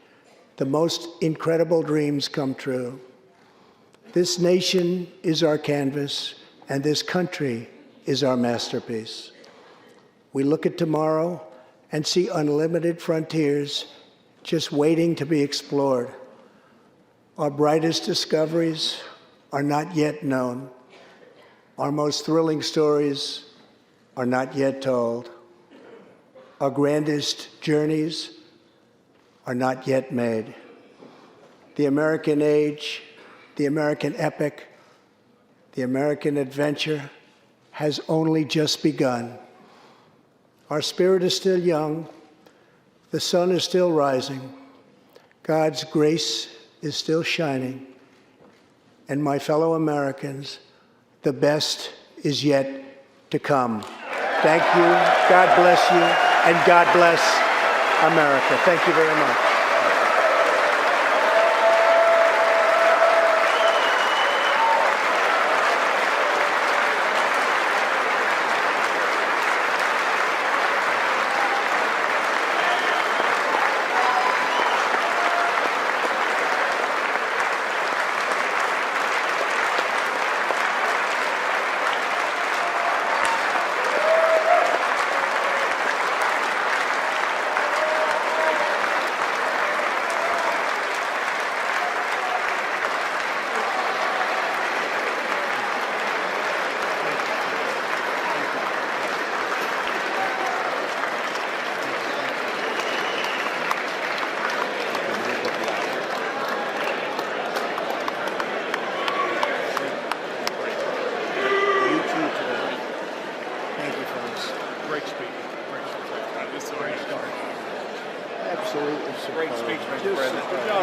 the most incredible dreams come true. This nation is our canvas, and this country is our masterpiece. We look at tomorrow and see unlimited frontiers just waiting to be explored. Our brightest discoveries are not yet known. Our most thrilling stories are not yet told. Our grandest journeys are not yet made. The American age, the American epic, the American adventure has only just begun. Our spirit is still young. The sun is still rising. God's grace is still shining. And my fellow Americans, the best is yet to come. Thank you, God bless you, and God bless America. Thank you very much.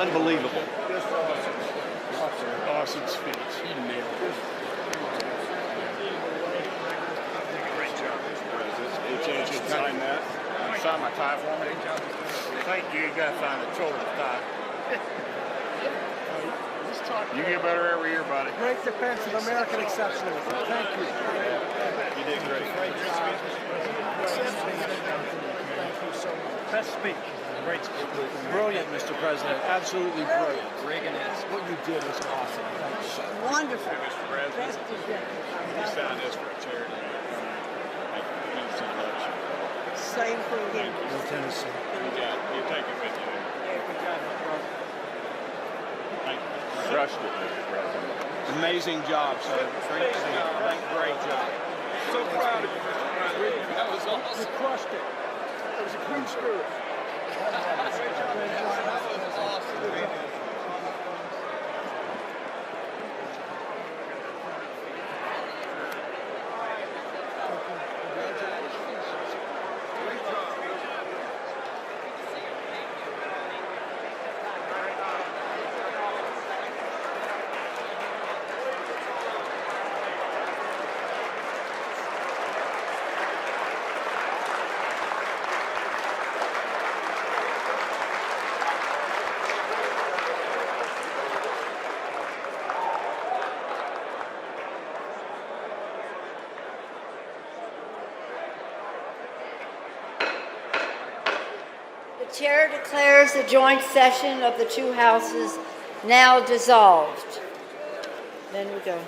unbelievable. Awesome speech. You nailed it. Great job, Mr. President. Any chance you'd sign that? You sign my tie for me? Thank you. You got to sign the children's tie. You get better every year, buddy. Great defense of American exceptionalism. Thank you. You did great. Great job. Thank you so much. Best speech. Great speech. Brilliant, Mr. President. Absolutely brilliant. Reagan-esque. What you did was awesome. Thank you. Wonderful. Hey, Mr. President, you signed this for a charity. Thank you so much. Same for you. Tennessee. You got it. You take it with you. Good job, brother. Thank you. Crushed it, Mr. President. Amazing job, sir. Great job. So proud of you, Mr. President. That was awesome. You crushed it. It was a clean spirit. The chair declares the joint session of the two houses now dissolved. Then we go.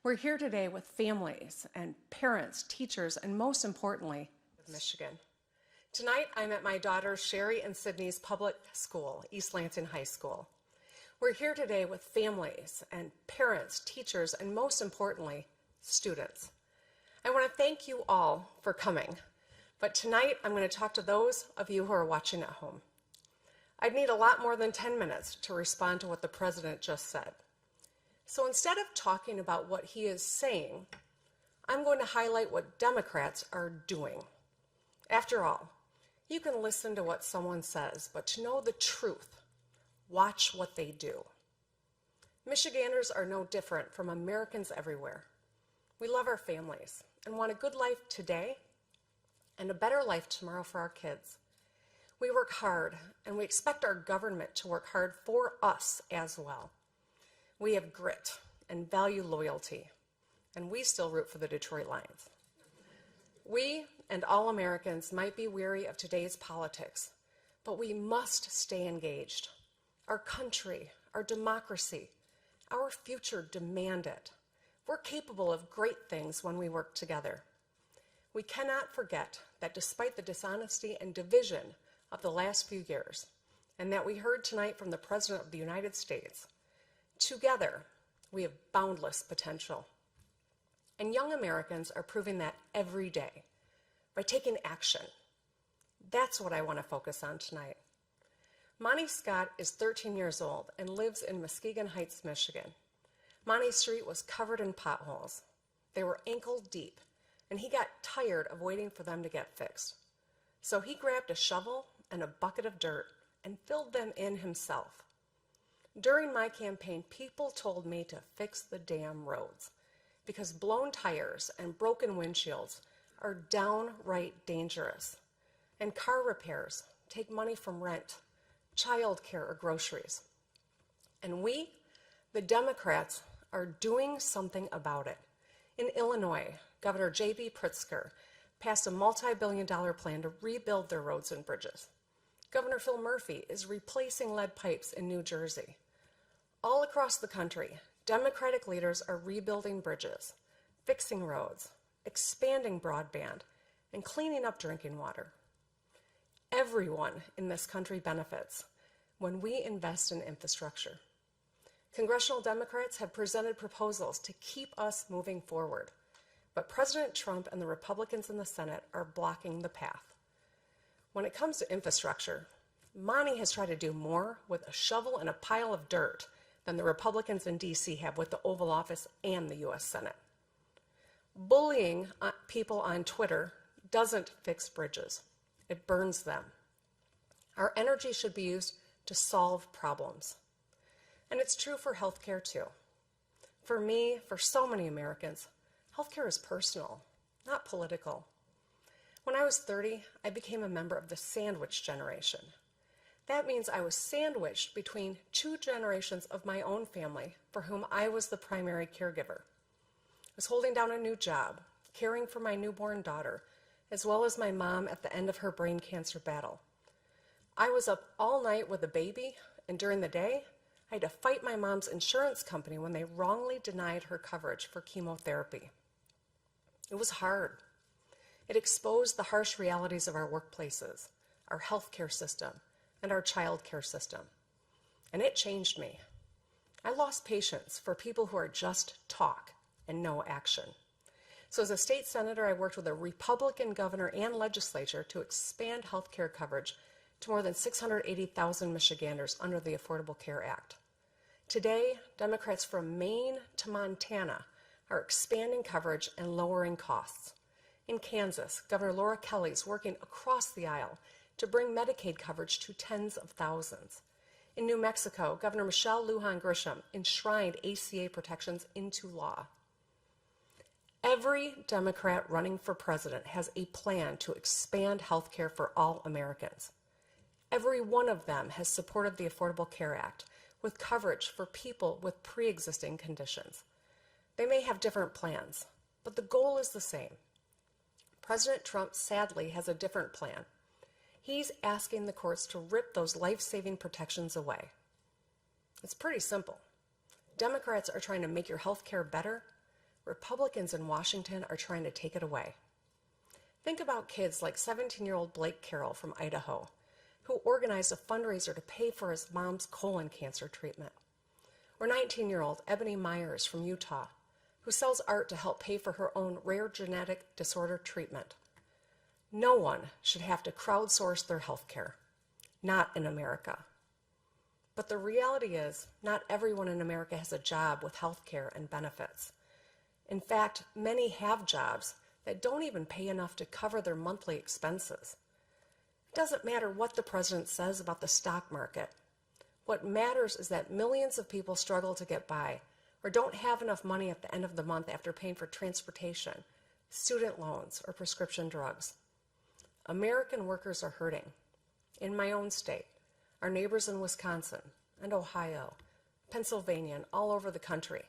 We're here today with families and parents, teachers, and most importantly, Michigan. Tonight, I'm at my daughters Sherry and Sydney's public school, East Lansing High School. We're here today with families and parents, teachers, and most importantly, students. I want to thank you all for coming, but tonight I'm going to talk to those of you who are watching at home. I'd need a lot more than 10 minutes to respond to what the president just said. So instead of talking about what he is saying, I'm going to highlight what Democrats are doing. After all, you can listen to what someone says, but to know the truth, watch what they do. Michiganders are no different from Americans everywhere. We love our families and want a good life today and a better life tomorrow for our kids. We work hard, and we expect our government to work hard for us as well. We have grit and value loyalty, and we still root for the Detroit Lions. We and all Americans might be weary of today's politics, but we must stay engaged. Our country, our democracy, our future demand it. We're capable of great things when we work together. We cannot forget that despite the dishonesty and division of the last few years, and that we heard tonight from the President of the United States, together we have boundless potential. And young Americans are proving that every day by taking action. That's what I want to focus on tonight. Monty Scott is 13 years old and lives in Muskegon Heights, Michigan. Monty Street was covered in potholes. They were ankle deep, and he got tired of waiting for them to get fixed. So he grabbed a shovel and a bucket of dirt and filled them in himself. During my campaign, people told me to fix the damn roads because blown tires and broken windshields are downright dangerous. And car repairs take money from rent, childcare, or groceries. And we, the Democrats, are doing something about it. In Illinois, Governor J.B. Pritzker passed a multi-billion-dollar plan to rebuild their roads and bridges. Governor Phil Murphy is replacing lead pipes in New Jersey. All across the country, Democratic leaders are rebuilding bridges, fixing roads, expanding broadband, and cleaning up drinking water. Everyone in this country benefits when we invest in infrastructure. Congressional Democrats have presented proposals to keep us moving forward, but President Trump and the Republicans in the Senate are blocking the path. When it comes to infrastructure, Monty has tried to do more with a shovel and a pile of dirt than the Republicans in D.C. have with the Oval Office and the U.S. Senate. Bullying people on Twitter doesn't fix bridges. It burns them. Our energy should be used to solve problems. And it's true for healthcare too. For me, for so many Americans, healthcare is personal, not political. When I was 30, I became a member of the sandwich generation. That means I was sandwiched between two generations of my own family for whom I was the primary caregiver. I was holding down a new job, caring for my newborn daughter, as well as my mom at the end of her brain cancer battle. I was up all night with a baby, and during the day, I had to fight my mom's insurance company when they wrongly denied her coverage for chemotherapy. It was hard. It exposed the harsh realities of our workplaces, our healthcare system, and our child care system. And it changed me. I lost patience for people who are just talk and no action. So as a state senator, I worked with a Republican governor and legislature to expand health care coverage to more than 680,000 Michiganders under the Affordable Care Act. Today, Democrats from Maine to Montana are expanding coverage and lowering costs. In Kansas, Governor Laura Kelly is working across the aisle to bring Medicaid coverage to tens of thousands. In New Mexico, Governor Michelle Lujan Grisham enshrined ACA protections into law. Every Democrat running for president has a plan to expand health care for all Americans. Every one of them has supported the Affordable Care Act with coverage for people with pre-existing conditions. They may have different plans, but the goal is the same. President Trump sadly has a different plan. He's asking the courts to rip those life-saving protections away. It's pretty simple. Democrats are trying to make your health care better Republicans in Washington are trying to take it away. Think about kids like 17-year-old Blake Carroll from Idaho, who organized a fundraiser to pay for his mom's colon cancer treatment. Or 19-year-old Ebony Myers from Utah, who sells art to help pay for her own rare genetic disorder treatment. No one should have to crowdsource their health care, not in America. But the reality is, not everyone in America has a job with health care and benefits. In fact, many have jobs that don't even pay enough to cover their monthly expenses. It doesn't matter what the president says about the stock market. What matters is that millions of people struggle to get by or don't have enough money at the end of the month after paying for transportation, student loans, or prescription drugs. American workers are hurting. In my own state, our neighbors in Wisconsin and Ohio, Pennsylvania, and all over the country.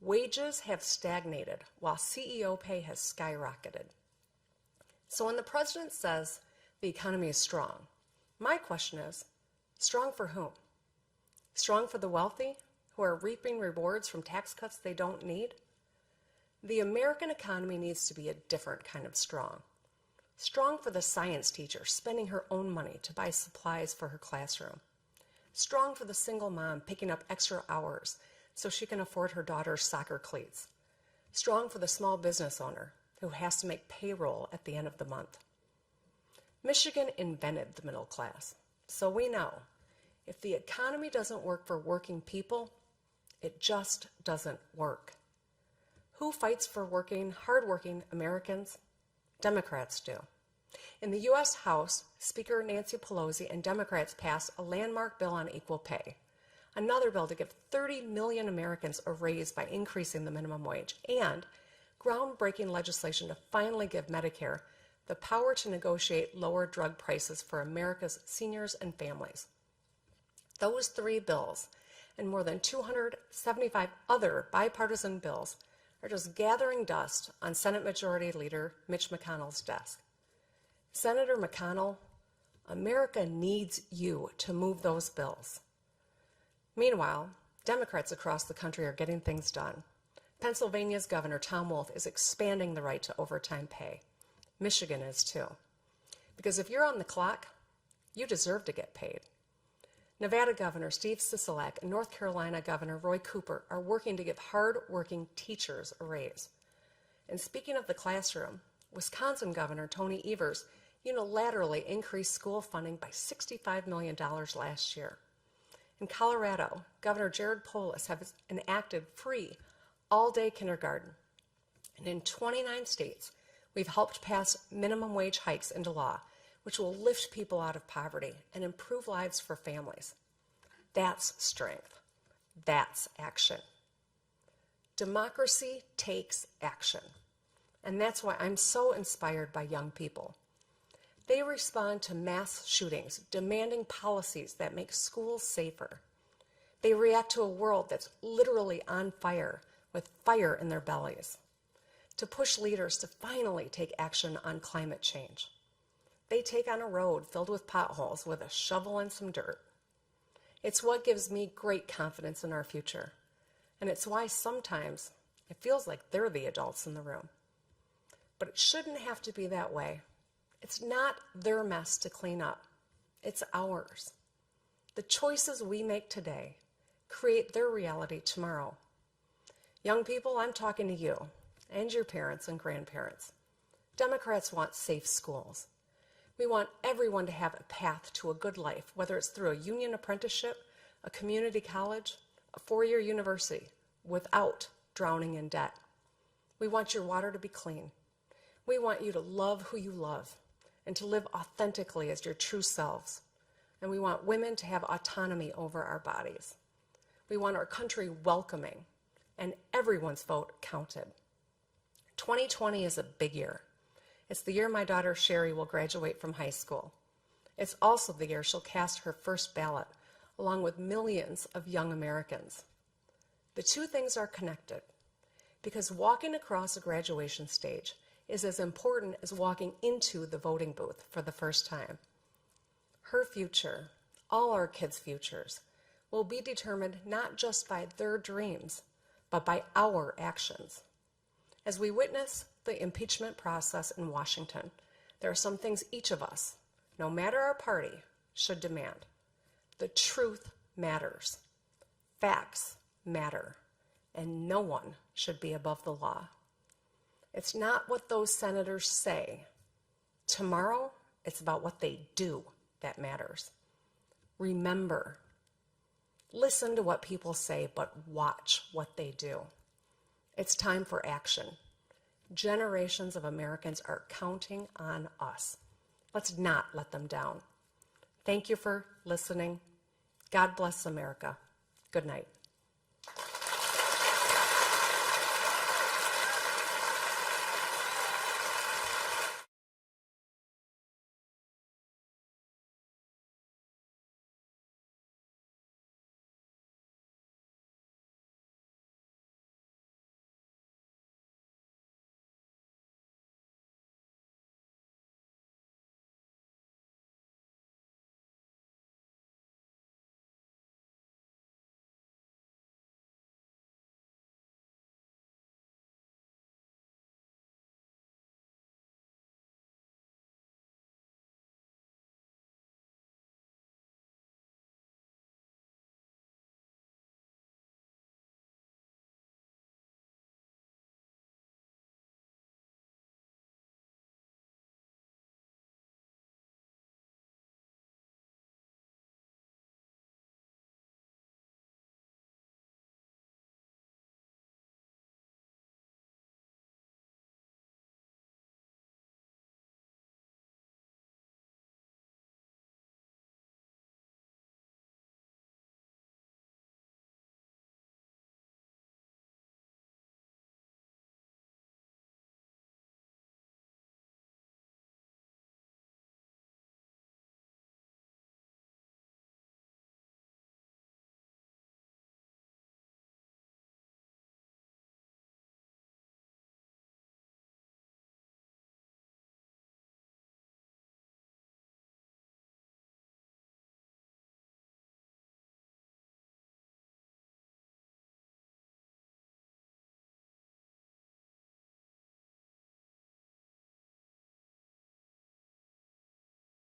Wages have stagnated while CEO pay has skyrocketed. So when the president says the economy is strong, my question is, strong for whom? Strong for the wealthy who are reaping rewards from tax cuts they don't need? The American economy needs to be a different kind of strong. Strong for the science teacher spending her own money to buy supplies for her classroom. Strong for the single mom picking up extra hours so she can afford her daughter's soccer cleats. Strong for the small business owner who has to make payroll at the end of the month. Michigan invented the middle class, so we know if the economy doesn't work for working people, it just doesn't work. Who fights for hardworking Americans? Democrats do. In the U.S. House, Speaker Nancy Pelosi and Democrats passed a landmark bill on equal pay, another bill to give 30 million Americans a raise by increasing the minimum wage, and groundbreaking legislation to finally give Medicare the power to negotiate lower drug prices for America's seniors and families. Those three bills and more than 275 other bipartisan bills are just gathering dust on Senate Majority Leader Mitch McConnell's desk. Senator McConnell, America needs you to move those bills. Meanwhile, Democrats across the country are getting things done. Pennsylvania's Governor Tom Wolf is expanding the right to overtime pay. Michigan is too. Because if you're on the clock, you deserve to get paid. Nevada Governor Steve Sisolak and North Carolina Governor Roy Cooper are working to give hard-working teachers a raise. And speaking of the classroom, Wisconsin Governor Tony Evers unilaterally increased school funding by $65 million last year. In Colorado, Governor Jared Polis has enacted free all-day kindergarten. And in 29 states, we've helped pass minimum wage hikes into law, which will lift people out of poverty and improve lives for families. That's strength. That's action. Democracy takes action. And that's why I'm so inspired by young people. They respond to mass shootings, demanding policies that make schools safer. They react to a world that's literally on fire, with fire in their bellies, to push leaders to finally take action on climate change. They take on a road filled with potholes with a shovel and some dirt. It's what gives me great confidence in our future. And it's why sometimes it feels like they're the adults in the room. But it shouldn't have to be that way. It's not their mess to clean up. It's ours. The choices we make today create their reality tomorrow. Young people, I'm talking to you and your parents and grandparents. Democrats want safe schools. We want everyone to have a path to a good life, whether it's through a union apprenticeship, a community college, a four-year university, without drowning in debt. We want your water to be clean. We want you to love who you love and to live authentically as your true selves. And we want women to have autonomy over our bodies. We want our country welcoming, and everyone's vote counted. 2020 is a big year. It's the year my daughter Sherry will graduate from high school. It's also the year she'll cast her first ballot, along with millions of young Americans. The two things are connected, because walking across a graduation stage is as important as walking into the voting booth for the first time. Her future, all our kids' futures, will be determined not just by their dreams, but by our actions. As we witness the impeachment process in Washington, there are some things each of us, no matter our party, should demand. The truth matters. Facts matter. And no one should be above the law. It's not what those senators say. Tomorrow, it's about what they do that matters. Remember, listen to what people say, but watch what they do. It's time for action. Generations of Americans are counting on us. Let's not let them down. Thank you for listening. God bless America. Good night.